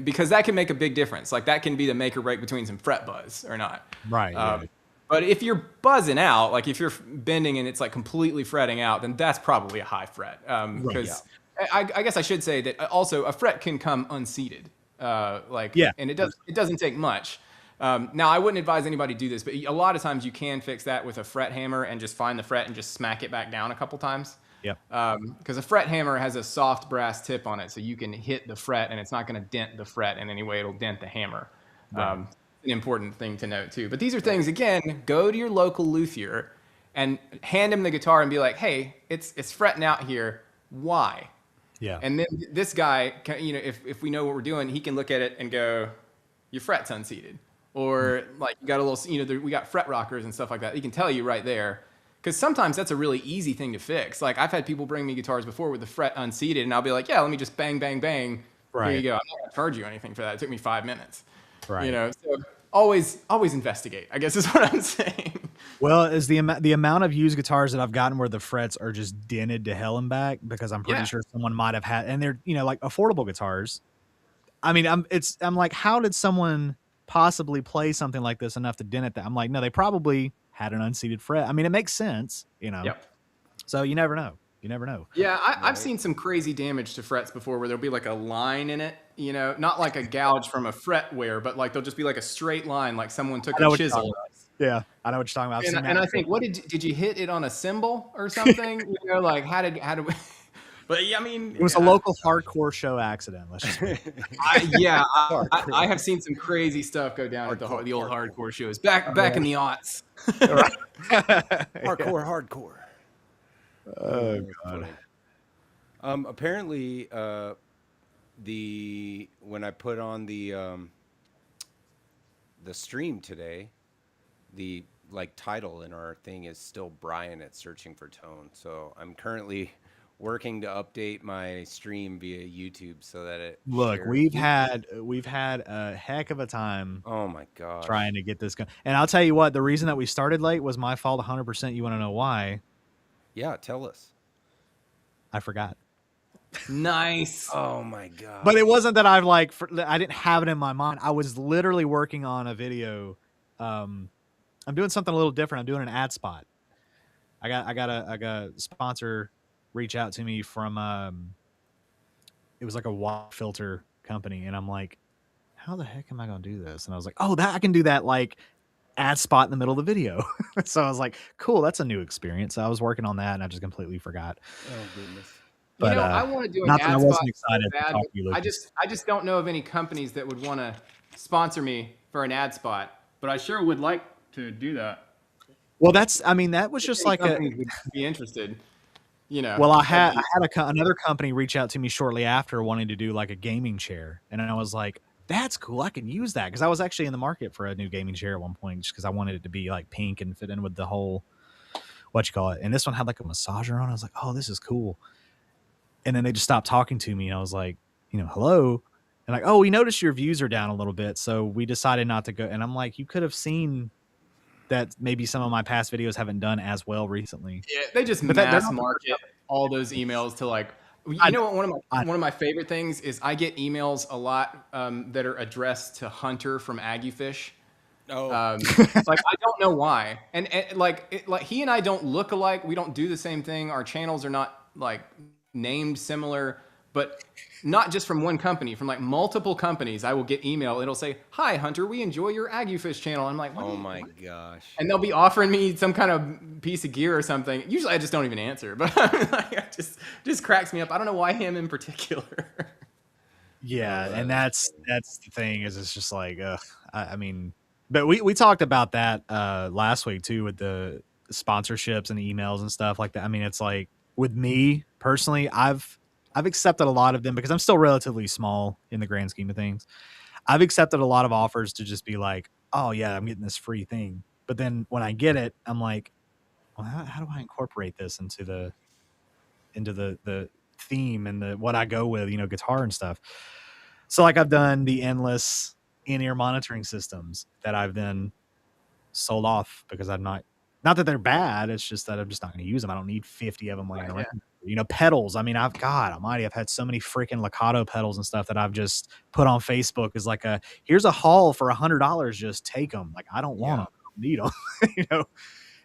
Speaker 4: because that can make a big difference. Like, that can be the make or break between some fret buzz or not. But if you're buzzing out, like if you're bending and it's like completely fretting out, then that's probably a high fret. Because I guess I should say that also a fret can come unseated.
Speaker 2: Yeah.
Speaker 4: And it doesn't take much. Now, I wouldn't advise anybody to do this, but a lot of times you can fix that with a fret hammer and just find the fret and just smack it back down a couple times.
Speaker 2: Yep.
Speaker 4: Because a fret hammer has a soft brass tip on it, so you can hit the fret and it's not going to dent the fret in any way. It'll dent the hammer.
Speaker 2: Right.
Speaker 4: An important thing to note too. But these are things, again, go to your local luthier and hand him the guitar and be like, hey, it's fretting out here. Why?
Speaker 2: Yeah.
Speaker 4: And then this guy, you know, if we know what we're doing, he can look at it and go, your fret's unseated. Or like you got a little, you know, we got fret rockers and stuff like that. He can tell you right there. Because sometimes that's a really easy thing to fix. Like I've had people bring me guitars before with the fret unseated, and I'll be like, yeah, let me just bang, bang, bang.
Speaker 2: Right.
Speaker 4: Here you go. I'm not going to charge you anything for that. It took me 5 minutes.
Speaker 2: Right.
Speaker 4: You know, so always investigate, I guess is what I'm saying.
Speaker 2: Well, is the amount of used guitars that I've gotten where the frets are just dented to hell and back, because I'm pretty sure someone might have had, and they're, you know, like affordable guitars. I mean, I'm like, how did someone possibly play something like this enough to dent it? That I'm like, no, they probably had an unseated fret. I mean, it makes sense, you know.
Speaker 4: Yep.
Speaker 2: So you never know. You never know.
Speaker 4: Yeah, I've seen some crazy damage to frets before where there'll be like a line in it, you know, not like a gouge from a fret wear, but like there'll just be like a straight line, like someone took a chisel.
Speaker 2: Yeah, I know what you're talking about.
Speaker 4: And I think, what did you hit it on a cymbal or something? You know, like how did we? But yeah, I mean,
Speaker 2: it was a local hardcore show accident. Let's just
Speaker 4: I have seen some crazy stuff go down at the old hardcore shows back in the aughts.
Speaker 1: Hardcore.
Speaker 2: Oh god.
Speaker 1: Apparently, when I put on the stream today, the like title in our thing is still Brian at Searching for Tone. So I'm currently working to update my stream via YouTube so that it
Speaker 2: we've had a heck of a time.
Speaker 1: Oh my god,
Speaker 2: trying to get this going. And I'll tell you what, the reason that we started late was my fault 100%. You want to know why?
Speaker 1: Yeah, tell us.
Speaker 2: I forgot.
Speaker 4: Nice.
Speaker 1: Oh my god.
Speaker 2: But it wasn't that I didn't have it in my mind. I was literally working on a video. I'm doing something a little different. I'm doing an ad spot. I got a sponsor reach out to me from it was like a water filter company, and I'm like, how the heck am I gonna do this? And I was like, oh, that I can do that like ad spot in the middle of the video. So I was like, cool, that's a new experience. So I was working on that and I just completely forgot.
Speaker 1: Oh goodness.
Speaker 2: But
Speaker 4: you know, I want to do an
Speaker 2: not
Speaker 4: ad
Speaker 2: that I
Speaker 4: spot
Speaker 2: wasn't excited
Speaker 4: so bad,
Speaker 2: to talk to you, Lucas.
Speaker 4: I just don't know of any companies that would want to sponsor me for an ad spot, but I sure would like to do that.
Speaker 2: Well, that was just like
Speaker 4: companies would be interested. You know,
Speaker 2: well, I had another company reach out to me shortly after wanting to do like a gaming chair, and I was like, that's cool, I can use that, because I was actually in the market for a new gaming chair at one point, just because I wanted it to be like pink and fit in with the whole and this one had like a massager on. I was like, oh, this is cool. And then they just stopped talking to me, and I was like, you know, hello, and like, oh, we noticed your views are down a little bit, so we decided not to go. And I'm like, you could have seen that maybe some of my past videos haven't done as well recently.
Speaker 4: Yeah, they just mass market all those emails to like, you know what, one of my favorite things is I get emails a lot that are addressed to Hunter from Aggiefish.
Speaker 1: Oh,
Speaker 4: like I don't know why, and like he and I don't look alike. We don't do the same thing. Our channels are not like named similar, but not just from one company, from like multiple companies. I will get email. It'll say, "Hi Hunter, we enjoy your Aggiefish channel." I'm like,
Speaker 1: oh my gosh.
Speaker 4: And they'll be offering me some kind of piece of gear or something. Usually I just don't even answer, but like, it just cracks me up. I don't know why him in particular.
Speaker 2: Yeah, and that's the thing, is it's just like, I mean, but we talked about that last week too, with the sponsorships and emails and stuff like that. I mean, it's like, with me personally, I've accepted a lot of them because I'm still relatively small in the grand scheme of things. I've accepted a lot of offers to just be like, oh yeah, I'm getting this free thing. But then when I get it, I'm like, well, how do I incorporate this into the theme and what I go with, you know, guitar and stuff. So like I've done the endless in-ear monitoring systems that I've then sold off because I'm not that they're bad. It's just that I'm just not going to use them. I don't need 50 of them laying around. Yeah. You know, pedals. I mean, God almighty, I've had so many freaking Lakato pedals and stuff that I've just put on Facebook as like here's a haul for $100. Just take them. Like, I don't want them. I don't need them. You know,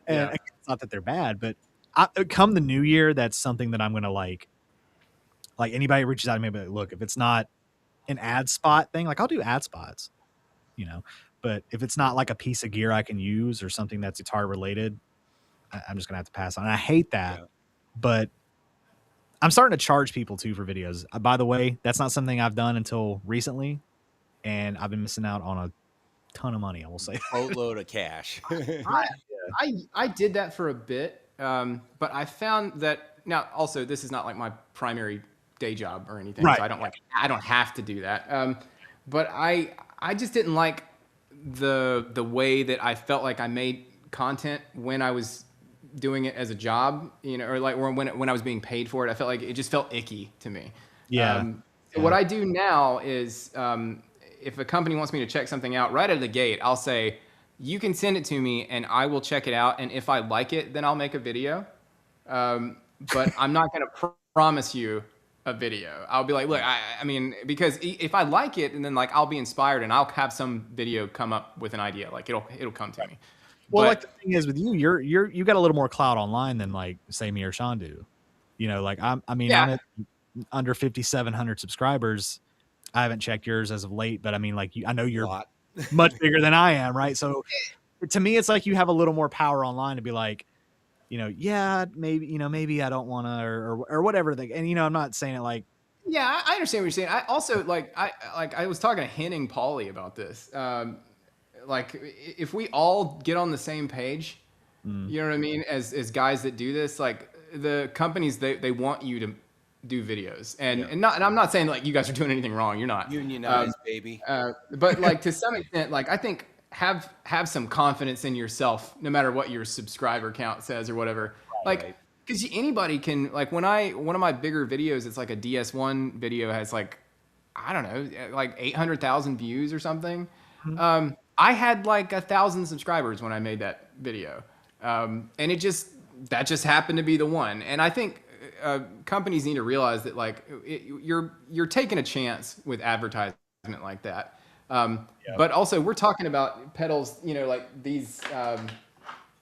Speaker 2: and it's not that they're bad, but come the new year, that's something that I'm going to like anybody reaches out to me, but look, if it's not an ad spot thing, like I'll do ad spots, you know, but if it's not like a piece of gear I can use or something that's guitar related, I'm just gonna have to pass on. And I hate that, but I'm starting to charge people too for videos. By the way, that's not something I've done until recently, and I've been missing out on a ton of money. I will say.
Speaker 1: Boatload of cash.
Speaker 4: I did that for a bit, but I found that now also this is not like my primary day job or anything,
Speaker 2: Right.
Speaker 4: so I don't have to do that. But I just didn't like the way that I felt like I made content when I was doing it as a job, you know, or like when I was being paid for it. I felt like it just felt icky to me.
Speaker 2: Yeah.
Speaker 4: So what I do now is if a company wants me to check something out right out of the gate, I'll say, you can send it to me and I will check it out. And if I like it, then I'll make a video. But I'm not going to promise you a video. I'll be like, look, I mean, because if I like it, and then like I'll be inspired and I'll have some video come up with an idea. Like it'll come to me.
Speaker 2: Well,
Speaker 4: But
Speaker 2: like the thing is with you, you got a little more clout online than like say me or Sean do. You know, like I'm at under 5,700 subscribers. I haven't checked yours as of late, but I mean, like I know you're much bigger than I am, right? So to me, it's like you have a little more power online to be like, you know, yeah, maybe I don't want to, or whatever. And you know, I'm not saying it like.
Speaker 4: Yeah, I understand what you're saying. I also I was talking to Henning Pauly about this. Like if we all get on the same page, you know what I mean, as guys that do this, like the companies they want you to do videos, and I'm not saying like you guys are doing anything wrong. You're not.
Speaker 1: Unionize, baby.
Speaker 4: But like to some extent, like I think have some confidence in yourself, no matter what your subscriber count says or whatever. Like because anybody can, like one of my bigger videos, it's like a DS1 video, has like, I don't know, like 800,000 views or something. I had like 1,000 subscribers when I made that video. And that just happened to be the one. And I think companies need to realize that like you're taking a chance with advertisement like that. But also we're talking about pedals, you know, like these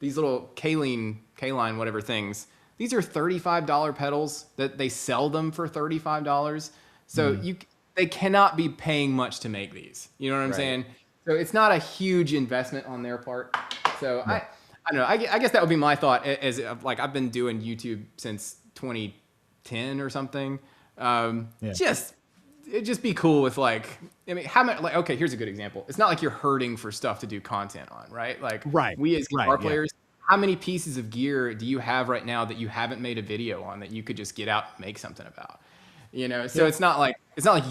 Speaker 4: little K-line, whatever things. These are $35 pedals that they sell them for $35. So they cannot be paying much to make these. You know what I'm saying? So it's not a huge investment on their part. So I don't know. I guess that would be my thought. As like I've been doing YouTube since 2010 or something. Just be cool with like, I mean, how much? Like, okay, here's a good example. It's not like you're hurting for stuff to do content on, right? Like, we as guitar players, how many pieces of gear do you have right now that you haven't made a video on that you could just get out and make something about? You know, so it's not like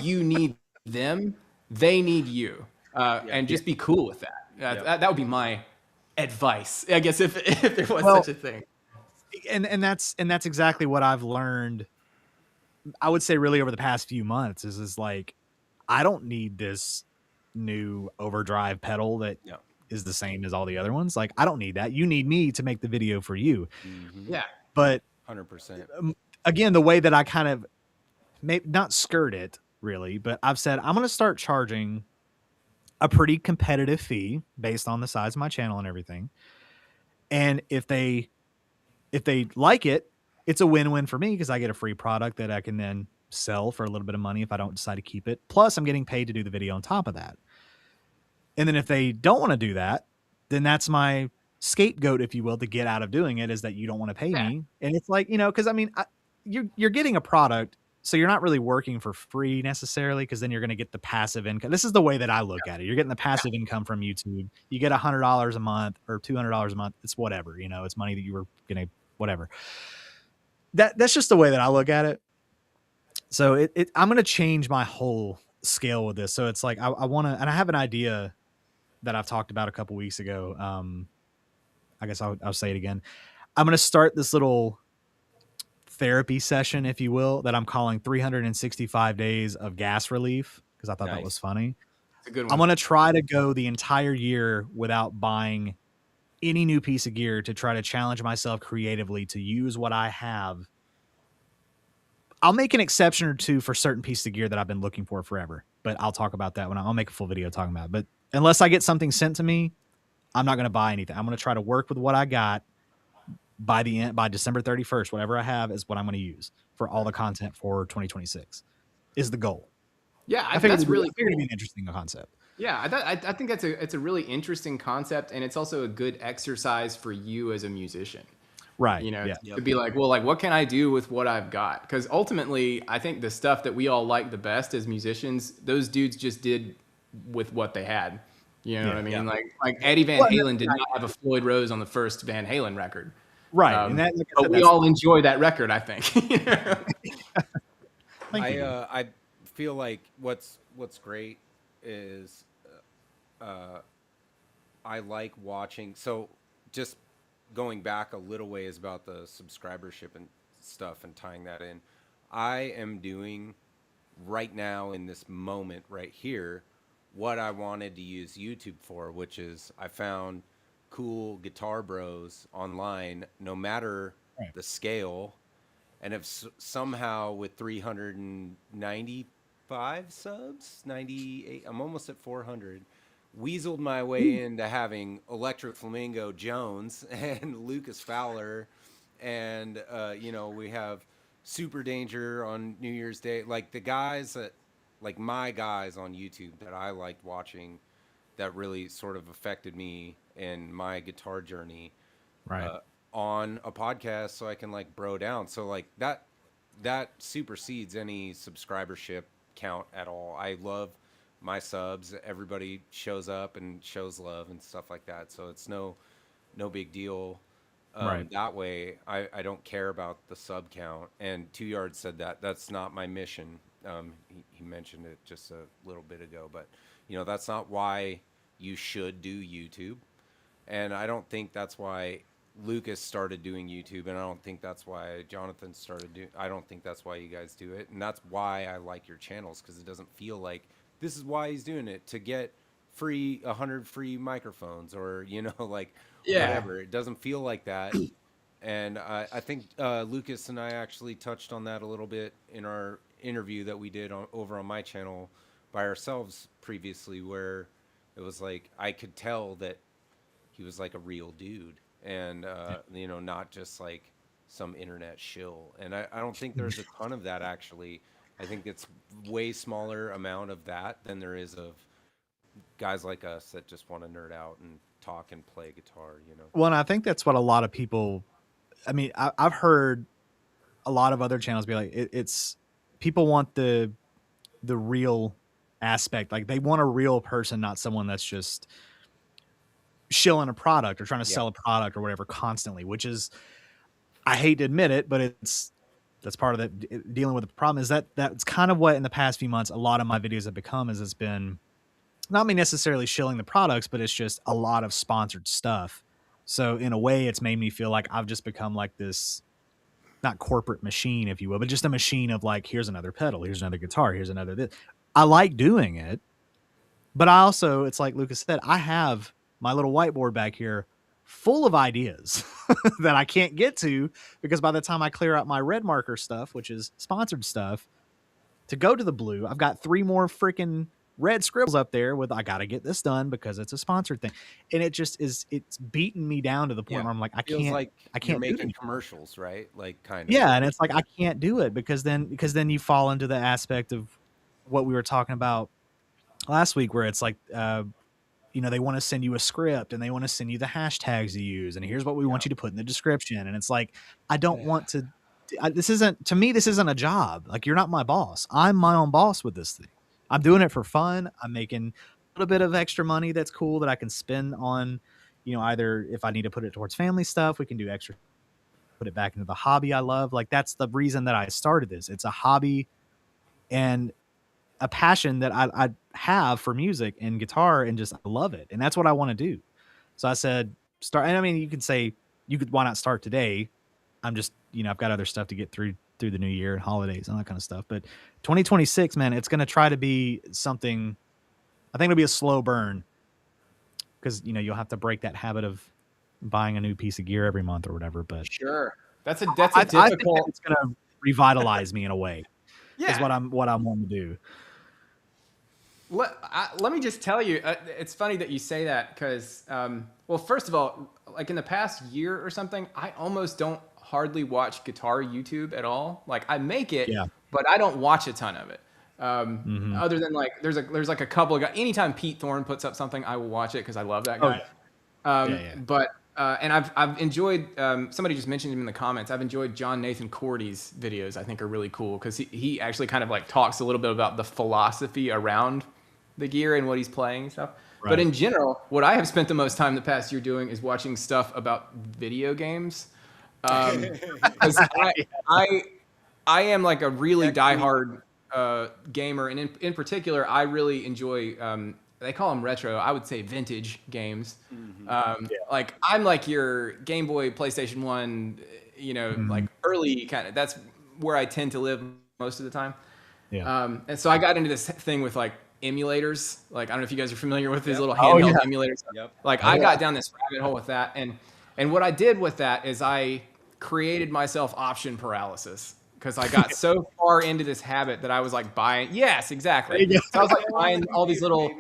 Speaker 4: you need them; they need you, and just be cool with that. That would be my advice, I guess, if there was such a thing.
Speaker 2: And that's exactly what I've learned. I would say really over the past few months is like, I don't need this new overdrive pedal that is the same as all the other ones. Like, I don't need that. You need me to make the video for you.
Speaker 1: Yeah.
Speaker 2: But
Speaker 1: 100%.
Speaker 2: Again, the way that I kind of not skirt it really, but I've said, I'm going to start charging a pretty competitive fee based on the size of my channel and everything. And if they like it, it's a win-win for me because I get a free product that I can then sell for a little bit of money if I don't decide to keep it. Plus, I'm getting paid to do the video on top of that. And then if they don't want to do that, then that's my scapegoat, if you will, to get out of doing it, is that you don't want to pay me. And it's like, you know, because I mean, you're getting a product, so you're not really working for free necessarily, because then you're going to get the passive income. This is the way that I look at it. You're getting the passive income from YouTube. You get $100 a month or $200 a month. It's whatever, you know, it's money that you were going to, whatever. That's just the way that I look at it. So I'm going to change my whole scale with this. So it's like, I want to, and I have an idea that I've talked about a couple weeks ago. I guess I'll say it again. I'm going to start this little therapy session, if you will, that I'm calling 365 days of gas relief, because I thought that was funny.
Speaker 4: It's a good one.
Speaker 2: I'm going to try to go the entire year without buying any new piece of gear to try to challenge myself creatively to use what I have. I'll make an exception or two for certain pieces of gear that I've been looking for forever, but I'll talk about that when I'll make a full video talking about it. But unless I get something sent to me, I'm not going to buy anything. I'm going to try to work with what I got by December 31st. Whatever I have is what I'm going to use for all the content for 2026 is the goal.
Speaker 4: Yeah,
Speaker 2: I figured
Speaker 4: that's really
Speaker 2: I figured it'd
Speaker 4: cool.
Speaker 2: be an interesting concept.
Speaker 4: Yeah, I think it's a really interesting concept, and it's also a good exercise for you as a musician.
Speaker 2: Right.
Speaker 4: You know,
Speaker 2: Yeah.
Speaker 4: to be like, well, like, what can I do with what I've got? Because ultimately, I think the stuff that we all like the best as musicians, those dudes just did with what they had. You know what I
Speaker 2: Yeah.
Speaker 4: mean? Like Eddie Van
Speaker 2: Well,
Speaker 4: Halen did not have a Floyd Rose on the first Van Halen record.
Speaker 2: right. And that, like I
Speaker 4: But
Speaker 2: said,
Speaker 4: we
Speaker 2: that's
Speaker 4: all enjoy that record, I think.
Speaker 2: thank you.
Speaker 1: I feel like what's great is uh, I like watching. So just going back a little ways about the subscribership and stuff and tying that in, I am doing right now in this moment right here what I wanted to use YouTube for, which is I found cool guitar bros online, no matter
Speaker 2: Right.
Speaker 1: the scale, and if somehow with 395 subs, 98, I'm almost at 400, weaseled my way into having Electric Flamingo Jones and Lucas Fowler, and we have Super Danger on New Year's Day, like the guys that, like my guys on YouTube that I liked watching, that really sort of affected me in my guitar journey,
Speaker 2: Right.
Speaker 1: uh, on a podcast, so I can like bro down. So like that supersedes any subscribership count at all. I love my subs. Everybody shows up and shows love and stuff like that. So it's no big deal.
Speaker 2: Right.
Speaker 1: That way, I don't care about the sub count. And 2 Yards said that that's not my mission. He mentioned it just a little bit ago, but that's not why you should do YouTube. And I don't think that's why Lucas started doing YouTube, and I don't think that's why Johnathan started doing. I don't think that's why you guys do it, and that's why I like your channels, because it doesn't feel like this is why he's doing it, to get 100 free microphones, or like
Speaker 4: Yeah.
Speaker 1: whatever. It doesn't feel like that, and I think Lucas and I actually touched on that a little bit in our interview that we did over on my channel by ourselves previously, where it was like I could tell that he was like a real dude, and not just like some internet shill. And I don't think there's a ton of that, actually. I think it's way smaller amount of that than there is of guys like us that just want to nerd out and talk and play guitar.
Speaker 2: Well, and I think that's what a lot of people. I mean, I've heard a lot of other channels be like, it's people want the real aspect. Like they want a real person, not someone that's just shilling a product or trying to
Speaker 1: Yeah.
Speaker 2: sell a product or whatever constantly, which is, I hate to admit it, but that's part of the dealing with the problem. Is that's kind of what in the past few months a lot of my videos have become, is it's been not me necessarily shilling the products, but it's just a lot of sponsored stuff. So in a way, it's made me feel like I've just become like this, not corporate machine, if you will, but just a machine of like, here's another pedal, here's another guitar, here's another this. I like doing it, but I also, it's like Lucas said, I have my little whiteboard back here full of ideas that I can't get to, because by the time I clear out my red marker stuff, which is sponsored stuff, to go to the blue, I've got 3 more freaking red scribbles up there with, I got to get this done because it's a sponsored thing. And it just is, it's beaten me down to the point
Speaker 1: Yeah.
Speaker 2: where I'm like, I
Speaker 1: Feels
Speaker 2: can't,
Speaker 1: like
Speaker 2: I
Speaker 1: you're
Speaker 2: can't do
Speaker 1: making
Speaker 2: it.
Speaker 1: commercials, right? Like kind of.
Speaker 2: Yeah. And it's like, I can't do it because then you fall into the aspect of what we were talking about last week, where it's like, they want to send you a script and they want to send you the hashtags to use. And here's what we want you to put in the description. And it's like, I don't want to, this isn't a job. Like, you're not my boss. I'm my own boss with this thing. I'm doing it for fun. I'm making a little bit of extra money that's cool that I can spend on, either if I need to put it towards family stuff, we can do extra, put it back into the hobby I love. Like, that's the reason that I started this. It's a hobby and a passion that I have for music and guitar, and just I love it. And that's what I want to do. So I said, start. And I mean, you could say, why not start today? I'm just, I've got other stuff to get through the new year and holidays and all that kind of stuff. But 2026, man, it's going to try to be something. I think it'll be a slow burn, because, you'll have to break that habit of buying a new piece of gear every month or whatever. But
Speaker 4: Sure. That's a
Speaker 2: I think that
Speaker 4: difficult.
Speaker 2: it's going to revitalize me in a way.
Speaker 4: Yeah.
Speaker 2: Is what I'm wanting to do.
Speaker 4: Let me just tell you, it's funny that you say that, because, well, first of all, like in the past year or something, I almost don't hardly watch guitar YouTube at all. Like, I make it,
Speaker 2: Yeah.
Speaker 4: but I don't watch a ton of it. Other than like, there's like a couple of guys. Anytime Pete Thorne puts up something, I will watch it because I love that guy. But and I've enjoyed. Somebody just mentioned him in the comments. I've enjoyed Johnathan Cordy's videos. I think are really cool because he actually kind of like talks a little bit about the philosophy around the gear and what he's playing and stuff. Right. But in general, what I have spent the most time the past year doing is watching stuff about video games. Because I am like a really diehard gamer, and in particular, I really enjoy. They call them retro. I would say vintage games. Like I'm like your Game Boy, PlayStation 1, like early kind of. That's where I tend to live most of the time. Yeah. And so I got into this thing with like emulators. Like I don't know if you guys are familiar with these little handheld emulators. Like I got down this rabbit hole with that, and what I did with that is I created myself option paralysis. Because I got so far into this habit that I was like buying. Yes, exactly. So I was like buying all these little.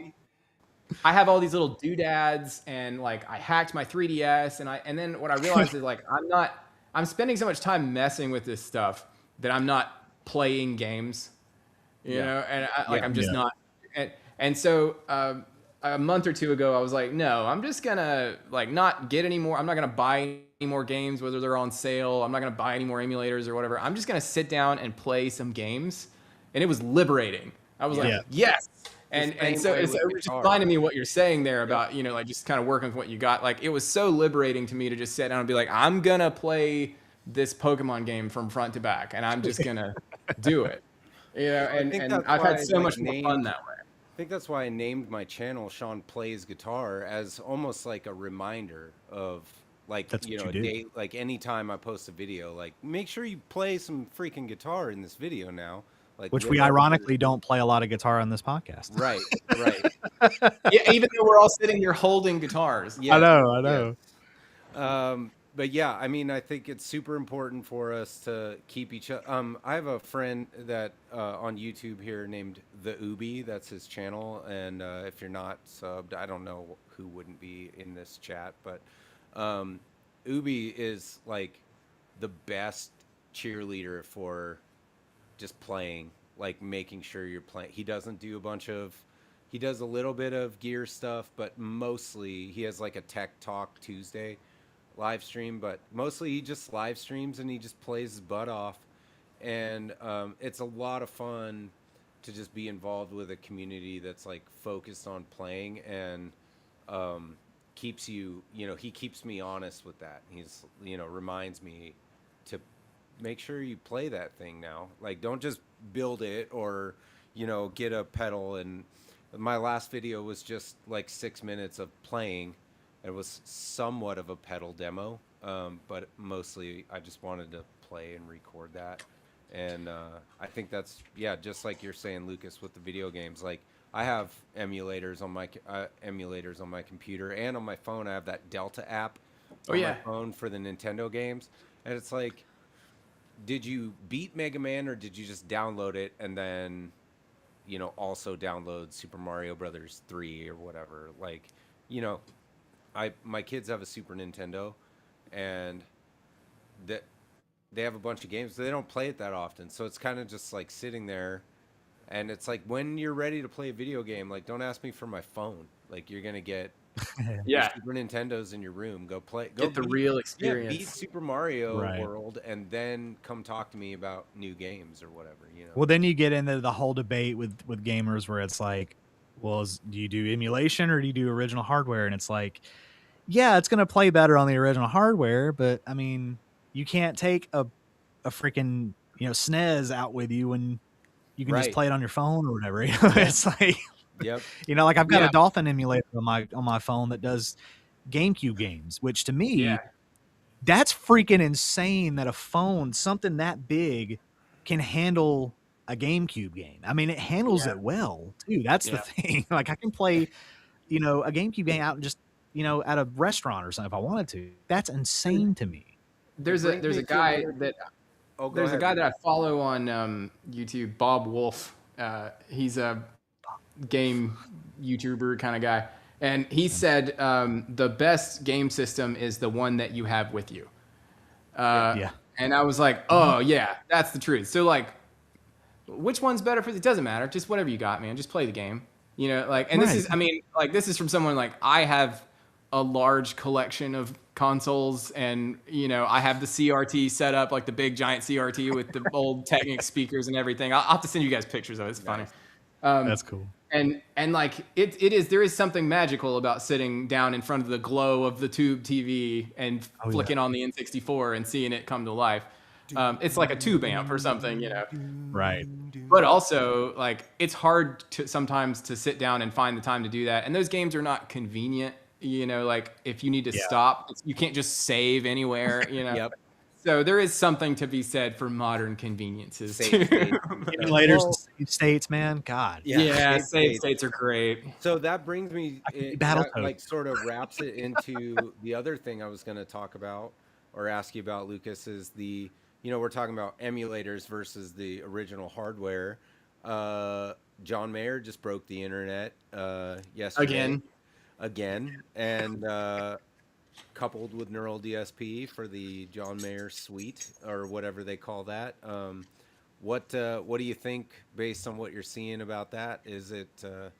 Speaker 4: I have all these little doodads, and like I hacked my 3DS, and then what I realized is like I'm spending so much time messing with this stuff that I'm not playing games, you know, and I'm just not. And so a month or two ago, I was like, no, I'm just gonna like not get any more. I'm not gonna buy any more games, whether they're on sale. I'm not gonna buy any more emulators or whatever. I'm just gonna sit down and play some games, and it was liberating. I was like, yes. And so it just reminded me what you're saying there about, like just kind of working with what you got. Like it was so liberating to me to just sit down and be like, I'm gonna play this Pokemon game from front to back, and I'm just gonna do it. And I've had so much more fun that way.
Speaker 1: I think that's why I named my channel Sean Plays Guitar, as almost like a reminder of like, a day, like anytime I post a video, like make sure you play some freaking guitar in this video now. Like,
Speaker 2: which we ironically don't play a lot of guitar on this podcast.
Speaker 1: Right.
Speaker 4: Yeah, even though we're all sitting here holding guitars.
Speaker 2: Yeah. I know.
Speaker 1: Yeah. But yeah, I mean, I think it's super important for us to keep each other. I have a friend that on YouTube here named The Ubi. That's his channel. And if you're not subbed, I don't know who wouldn't be in this chat. But Ubi is like the best cheerleader for just playing, like making sure you're playing. He doesn't do he does a little bit of gear stuff, but mostly he has like a Tech Talk Tuesday live stream, but mostly he just live streams and he just plays his butt off. And it's a lot of fun to just be involved with a community that's like focused on playing, and keeps you, he keeps me honest with that. He's, reminds me to make sure you play that thing now. Like, don't just build it or, get a pedal. And my last video was just like 6 minutes of playing. It was somewhat of a pedal demo, but mostly I just wanted to play and record that. And I think that's, just like you're saying, Lucas, with the video games. Like, I have emulators on my computer and on my phone. I have that Delta app on my phone for the Nintendo games. And it's like, did you beat Mega Man, or did you just download it and then, also download Super Mario Brothers 3 or whatever? Like, my kids have a Super Nintendo, and they have a bunch of games. They don't play it that often, so it's kind of just like sitting there. And it's like, when you're ready to play a video game, like, don't ask me for my phone. Like, you're gonna get Super Nintendos in your room. Go play. Go
Speaker 4: get the real experience.
Speaker 1: Beat Super Mario World, and then come talk to me about new games or whatever.
Speaker 2: Well, then you get into the whole debate with gamers where it's like, well, do you do emulation or do you do original hardware? And it's like, yeah, it's gonna play better on the original hardware, but I mean, you can't take a freaking SNES out with you when you can just play it on your phone or whatever. It's like, like I've got a Dolphin emulator on my phone that does GameCube games, which to me, that's freaking insane that a phone, something that big, can handle a GameCube game. I mean, it handles it well too. That's the thing. Like, I can play, a GameCube game out and just, at a restaurant or something if I wanted to. That's insane to me.
Speaker 4: There's a guy that that I follow on YouTube, Bob Wolf. He's a game YouTuber kind of guy, and he said the best game system is the one that you have with you. And I was like, oh yeah, that's the truth. So like, which one's better for? It doesn't matter. Just whatever you got, man. Just play the game. You know, like, and this is, I mean, like, this is from someone like, I have a large collection of consoles, and you know, I have the CRT set up, like the big giant CRT with the old Technics speakers and everything. I'll have to send you guys pictures of it. It's funny.
Speaker 2: That's cool.
Speaker 4: And like there is something magical about sitting down in front of the glow of the tube TV and flicking on the N64 and seeing it come to life. It's like a tube amp or something, you know.
Speaker 2: Right.
Speaker 4: But also, like, it's hard to sometimes to sit down and find the time to do that. And those games are not convenient, you know, like if you need to stop, you can't just save anywhere, you know.
Speaker 1: Yep.
Speaker 4: So there is something to be said for modern conveniences too.
Speaker 2: Emulators, save states, man. God.
Speaker 4: Yeah, save states are great.
Speaker 1: So that brings me,
Speaker 2: Battletoads.
Speaker 1: that, like, sort of wraps it into the other thing I was going to talk about or ask you about, Lucas, is the, you know, we're talking about emulators versus the original hardware. John Mayer just broke the internet yesterday. Again. And coupled with Neural DSP for the John Mayer suite, or whatever they call that. What do you think, based on what you're seeing about that? Is it the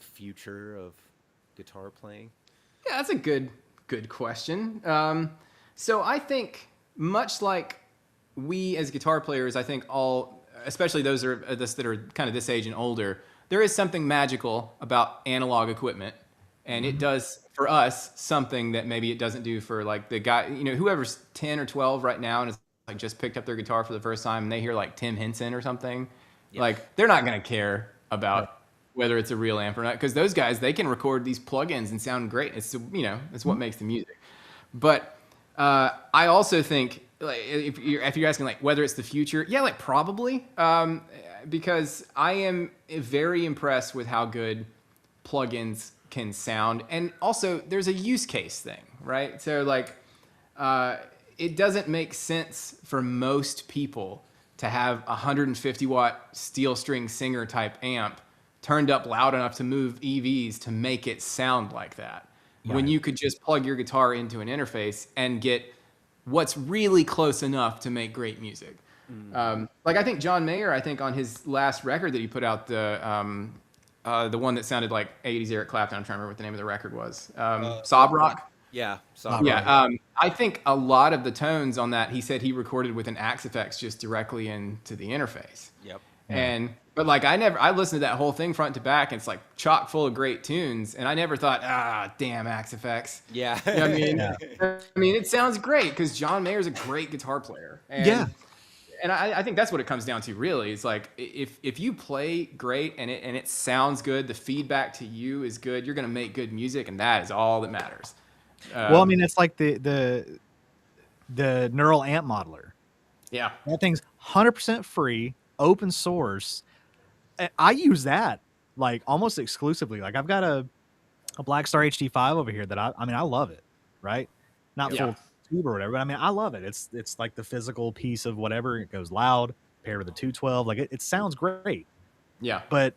Speaker 1: future of guitar playing?
Speaker 4: Yeah, that's a good question. So I think, much like we as guitar players, I think all, especially those that are kind of this age and older, there is something magical about analog equipment, and it does for us something that maybe it doesn't do for like the guy, you know, whoever's 10 or 12 right now and is like just picked up their guitar for the first time and they hear like Tim Henson or something. Yep. Like, they're not going to care about whether it's a real amp or not, because those guys, they can record these plugins and sound great. It's, you know, it's what makes the music. But I also think, like, if you're asking like whether it's the future, yeah, like probably, because I am very impressed with how good plugins can sound, and also there's a use case thing, right? So like, it doesn't make sense for most people to have a 150 watt steel string singer type amp turned up loud enough to move EVs to make it sound like that. Right. When you could just plug your guitar into an interface and get what's really close enough to make great music. Like, I think John Mayer, on his last record that he put out, the one that sounded like 80s Eric Clapton, I'm trying to remember what the name of the record was. Sob Rock?
Speaker 1: Yeah.
Speaker 4: I think a lot of the tones on that, he said he recorded with an Axe Effects just directly into the interface.
Speaker 1: Yep.
Speaker 4: But like, I listened to that whole thing front to back, and it's like chock full of great tunes, and I never thought, damn Axe Effects.
Speaker 1: Yeah.
Speaker 4: You know what I mean? I mean, it sounds great because John Mayer's a great guitar player. And I think that's what it comes down to, really. It's like, if you play great and it sounds good, the feedback to you is good, you're going to make good music, and that is all that matters.
Speaker 2: Well, I mean, it's like the Neural Amp Modeler. Yeah. That thing's 100% free, open source. I use that like almost exclusively. Like, I've got a Blackstar HD5 over here that I love it, right? Not full tube or whatever, but I mean, I love it. It's like the physical piece of whatever. It goes loud, paired with a 212. Like, it sounds great. Yeah. But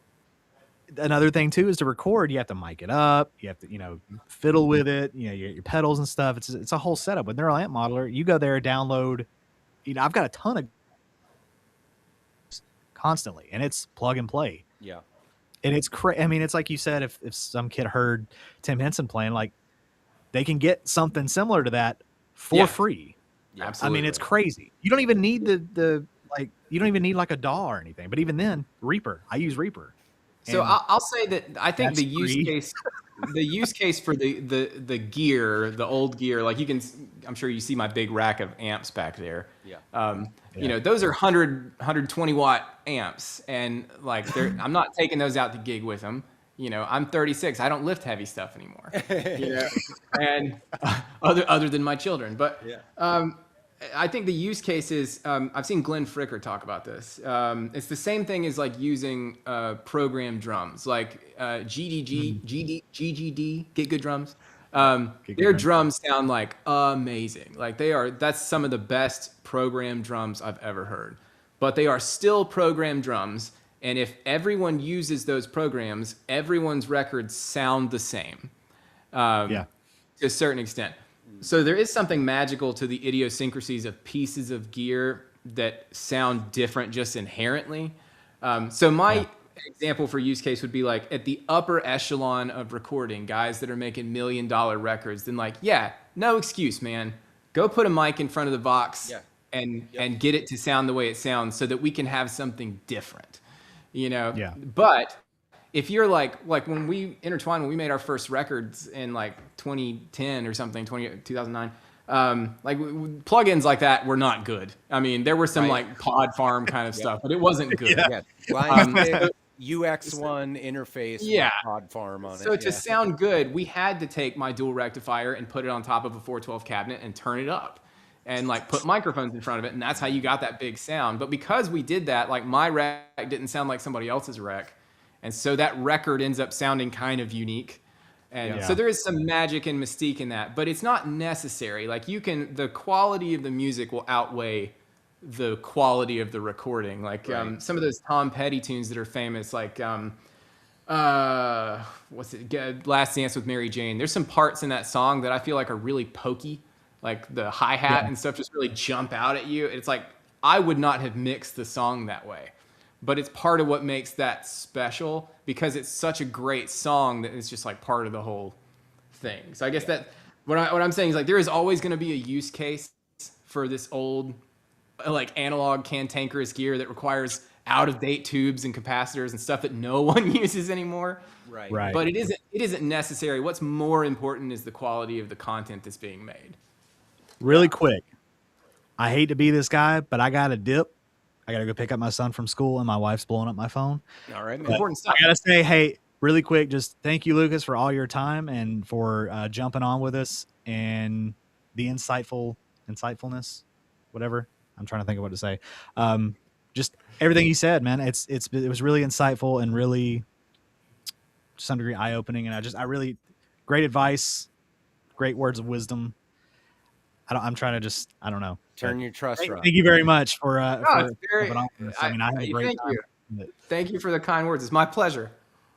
Speaker 2: another thing too is to record, you have to mic it up, you have to, you know, fiddle with it, you know, your pedals and stuff. It's a whole setup. With Neural Amp Modeler, you go there, download, you know, I've got a ton of constantly, and it's plug and play.
Speaker 1: Yeah.
Speaker 2: And it's I mean, it's like you said, if some kid heard Tim Henson playing, like, they can get something similar to that for free.
Speaker 1: Yeah, absolutely.
Speaker 2: I mean, it's crazy. You don't even need the like, you don't even need like a DAW or anything. But even then, Reaper. I use Reaper.
Speaker 4: So I'll say that I think the use case for the gear, the old gear, like, I'm sure you see my big rack of amps back there. Yeah. You know, those are 120 watt amps, and like, I'm not taking those out to gig with them. You know, I'm 36. I don't lift heavy stuff anymore. You know, and other than my children, but I think the use case is, I've seen Glenn Fricker talk about this. It's the same thing as like using program drums, like GGD, Get Good Drums. Their drums sound like amazing. Like, that's some of the best program drums I've ever heard. But they are still program drums, and if everyone uses those programs, everyone's records sound the same. To a certain extent. So there is something magical to the idiosyncrasies of pieces of gear that sound different just inherently. So my example for use case would be like at the upper echelon of recording, guys that are making $1 million records, then like, yeah, no excuse, man. Go put a mic in front of the Vox and get it to sound the way it sounds so that we can have something different, you know?
Speaker 2: Yeah.
Speaker 4: But if you're like when we intertwined, when we made our first records in like 2010 or something, 2009, like plugins like that were not good. I mean, there were some like pod farm kind of stuff, but it wasn't good.
Speaker 1: UX1 interface with pod farm on it.
Speaker 4: So to sound good, we had to take my dual rectifier and put it on top of a 412 cabinet and turn it up and like put microphones in front of it. And that's how you got that big sound. But because we did that, like my rec didn't sound like somebody else's rec. And so that record ends up sounding kind of unique. And so there is some magic and mystique in that, but it's not necessary. Like the quality of the music will outweigh the quality of the recording. Like some of those Tom Petty tunes that are famous, like what's it? Last Dance with Mary Jane. There's some parts in that song that I feel like are really pokey. Like the hi-hat and stuff just really jump out at you. It's like, I would not have mixed the song that way. But it's part of what makes that special because it's such a great song that it's just like part of the whole thing. So I guess that what I'm saying is like there is always going to be a use case for this old like analog cantankerous gear that requires out of date tubes and capacitors and stuff that no one uses anymore.
Speaker 1: Right.
Speaker 4: But it isn't necessary. What's more important is the quality of the content that's being made.
Speaker 2: Really quick, I hate to be this guy, but I got a dip. I got to go pick up my son from school, and my wife's blowing up my phone.
Speaker 1: All right, man.
Speaker 4: Important stuff.
Speaker 2: I got to say, hey, really quick, just thank you, Lucas, for all your time and for jumping on with us and the insightfulness, whatever. I'm trying to think of what to say. Just everything you said, man. It was really insightful and really, to some degree, eye-opening. And I really, great advice, great words of wisdom. I'm trying to just, I don't know.
Speaker 1: Turn your trust around.
Speaker 2: Thank you very much for
Speaker 4: I mean, I had a great time. Thank you for the kind words. It's my pleasure.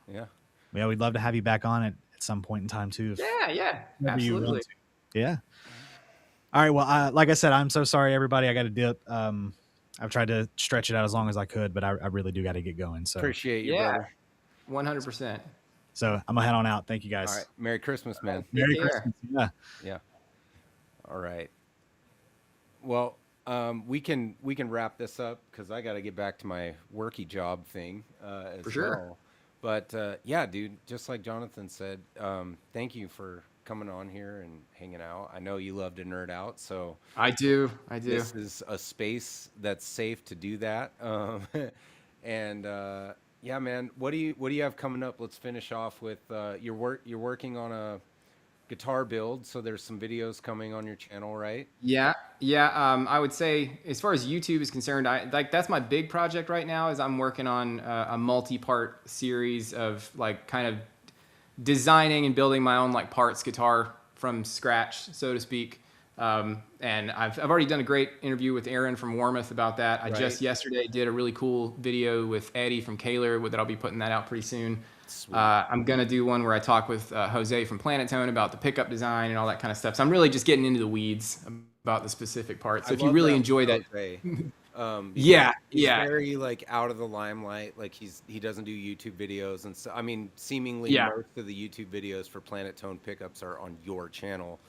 Speaker 1: Yeah.
Speaker 2: Yeah, we'd love to have you back on it at some point in time too.
Speaker 4: Absolutely.
Speaker 2: Yeah. All right. Well, like I said, I'm so sorry, everybody. I got to dip. I've tried to stretch it out as long as I could, but I really do got to get going. So
Speaker 1: appreciate you, brother.
Speaker 4: 100%.
Speaker 2: So I'm gonna head on out. Thank you, guys.
Speaker 1: All right. Merry Christmas, man.
Speaker 2: Merry Christmas. Yeah.
Speaker 1: Yeah. All right. Well, we can wrap this up because I got to get back to my worky job thing as
Speaker 4: For sure.
Speaker 1: well. But yeah, dude, just like Johnathan said, thank you for coming on here and hanging out. I know you love to nerd out, so
Speaker 4: I do.
Speaker 1: This is a space that's safe to do that. And yeah, man, what do you have coming up? Let's finish off with you're working on a guitar build, so there's some videos coming on your channel, right?
Speaker 4: Yeah. I would say as far as YouTube is concerned, that's my big project right now. Is I'm working on a multi-part series of like kind of designing and building my own like parts guitar from scratch, so to speak. And I've already done a great interview with Aaron from Warmouth about that. I just yesterday did a really cool video with Eddie from Kaler that I'll be putting that out pretty soon. I'm going to do one where I talk with Jose from Planet Tone about the pickup design and all that kind of stuff. So I'm really just getting into the weeds about the specific parts. So if you really enjoy that.
Speaker 1: He's very like out of the limelight. Like he doesn't do YouTube videos. And so, I mean, seemingly most of the YouTube videos for Planet Tone pickups are on your channel.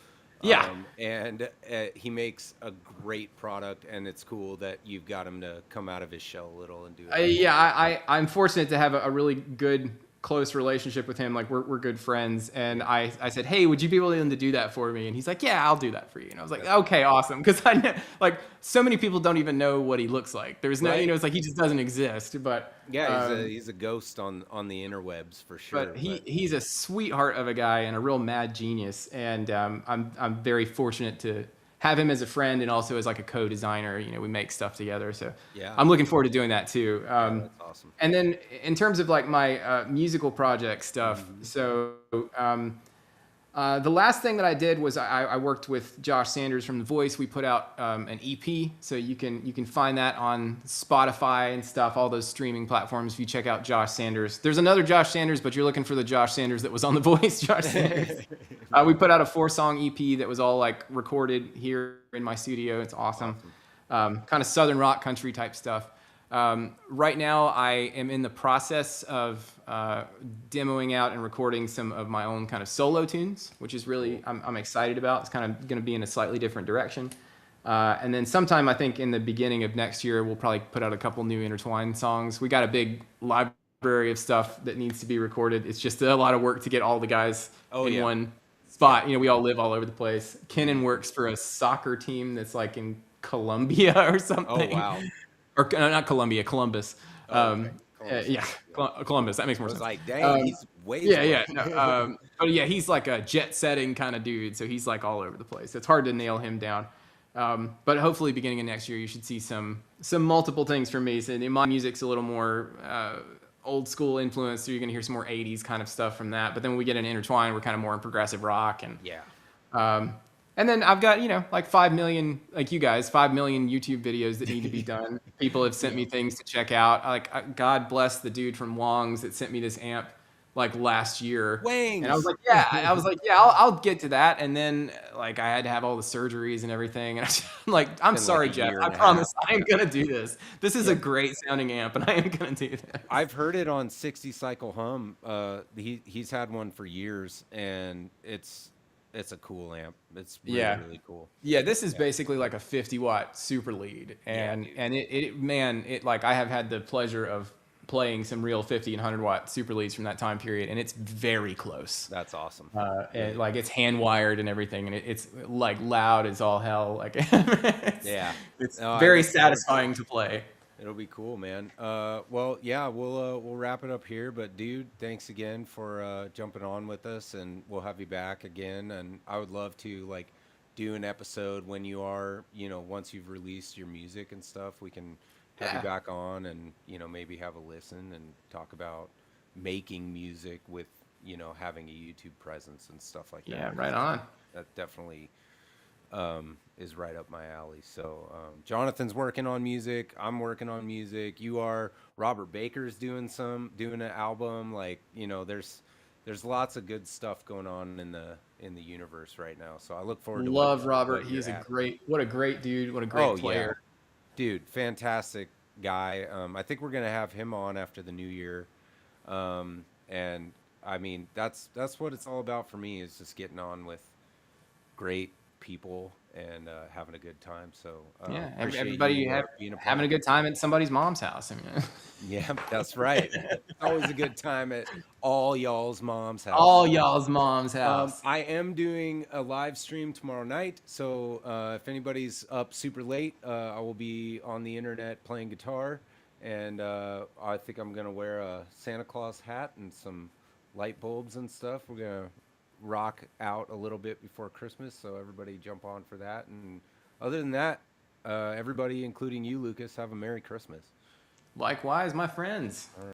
Speaker 1: And he makes a great product, and it's cool that you've got him to come out of his shell a little and do it.
Speaker 4: I'm fortunate to have a really good, close relationship with him. Like we're good friends, and I said, hey, would you be willing to do that for me? And he's like, yeah, I'll do that for you. And I was like, okay, awesome, because I know, like so many people don't even know what he looks like. There's no, it's like he just doesn't exist. But
Speaker 1: he's a ghost on the interwebs for sure.
Speaker 4: But he's a sweetheart of a guy and a real mad genius, and I'm very fortunate to have him as a friend and also as like a co-designer. We make stuff together, so I'm looking forward to doing that too.
Speaker 1: That's awesome.
Speaker 4: And then in terms of like my musical project stuff, so the last thing that I did was I worked with Josh Sanders from The Voice. We put out an EP, so you can find that on Spotify and stuff, all those streaming platforms. If you check out Josh Sanders, there's another Josh Sanders, but you're looking for the Josh Sanders that was on The Voice. Josh Sanders. We put out a 4-song EP that was all like recorded here in my studio. It's awesome. Kind of southern rock country type stuff. Right now, I am in the process of demoing out and recording some of my own kind of solo tunes, which is really I'm excited about. It's kind of going to be in a slightly different direction. And then sometime I think in the beginning of next year, we'll probably put out a couple new intertwined songs. We got a big library of stuff that needs to be recorded. It's just a lot of work to get all the guys in one spot. You know, we all live all over the place. Kenan works for a soccer team that's like in Colombia or something.
Speaker 1: Oh, wow.
Speaker 4: Or not Colombia, Columbus.
Speaker 1: Okay. Columbus.
Speaker 4: Yeah, Columbus. That makes more
Speaker 1: I was
Speaker 4: sense.
Speaker 1: like, dang, he's way
Speaker 4: Yeah. No, but yeah, he's like a jet setting kind of dude. So he's like all over the place. It's hard to nail him down. But hopefully beginning of next year, you should see some multiple things from me. So my music's a little more old school influence. So you're going to hear some more 80s kind of stuff from that. But then when we get an intertwine, we're kind of more in progressive rock. And and then I've got, like 5 million, like you guys, 5 million YouTube videos that need to be done. People have sent me things to check out. Like, God bless the dude from Wong's that sent me this amp like last year.
Speaker 1: Wings.
Speaker 4: And I was like, yeah, I'll get to that. And then like I had to have all the surgeries and everything. And I'm like, I'm sorry, Jeff. I promise I am going to do this. This is a great sounding amp and I am going to do this.
Speaker 1: I've heard it on 60 Cycle Hum. He's had one for years and it's a cool amp. It's really cool.
Speaker 4: Yeah, this is basically like a 50-watt super lead. And it like I have had the pleasure of playing some real 50 and 100-watt super leads from that time period, and it's very close.
Speaker 1: That's awesome.
Speaker 4: And like it's hand wired and everything, and it's like loud as all hell. Like it's very satisfying to play.
Speaker 1: It'll be cool, man. Well, yeah, we'll wrap it up here. But dude, thanks again for jumping on with us, and we'll have you back again. And I would love to like do an episode when you are, once you've released your music and stuff, we can have you back on and maybe have a listen and talk about making music with having a YouTube presence and stuff like that.
Speaker 4: Yeah, right on.
Speaker 1: That definitely is right up my alley. So Johnathan's working on music. I'm working on music. You are. Robert Baker's doing an album. Like there's lots of good stuff going on in the universe right now. So I look forward to
Speaker 4: love Robert. He's a great dude. What a great player.
Speaker 1: Yeah. Dude, fantastic guy. I think we're gonna have him on after the new year. And I mean that's what it's all about for me, is just getting on with great people and having a good time. So
Speaker 4: everybody having a good time at somebody's mom's house. I mean,
Speaker 1: yeah, that's right. It's always a good time at all y'all's mom's house.
Speaker 4: All y'all's mom's house.
Speaker 1: I am doing a live stream tomorrow night, so if anybody's up super late, I will be on the internet playing guitar, and I think I'm gonna wear a Santa Claus hat and some light bulbs and stuff. We're gonna rock out a little bit before Christmas, so everybody jump on for that. And other than that, everybody, including you, Lucas, have a Merry Christmas.
Speaker 4: Likewise, my friends.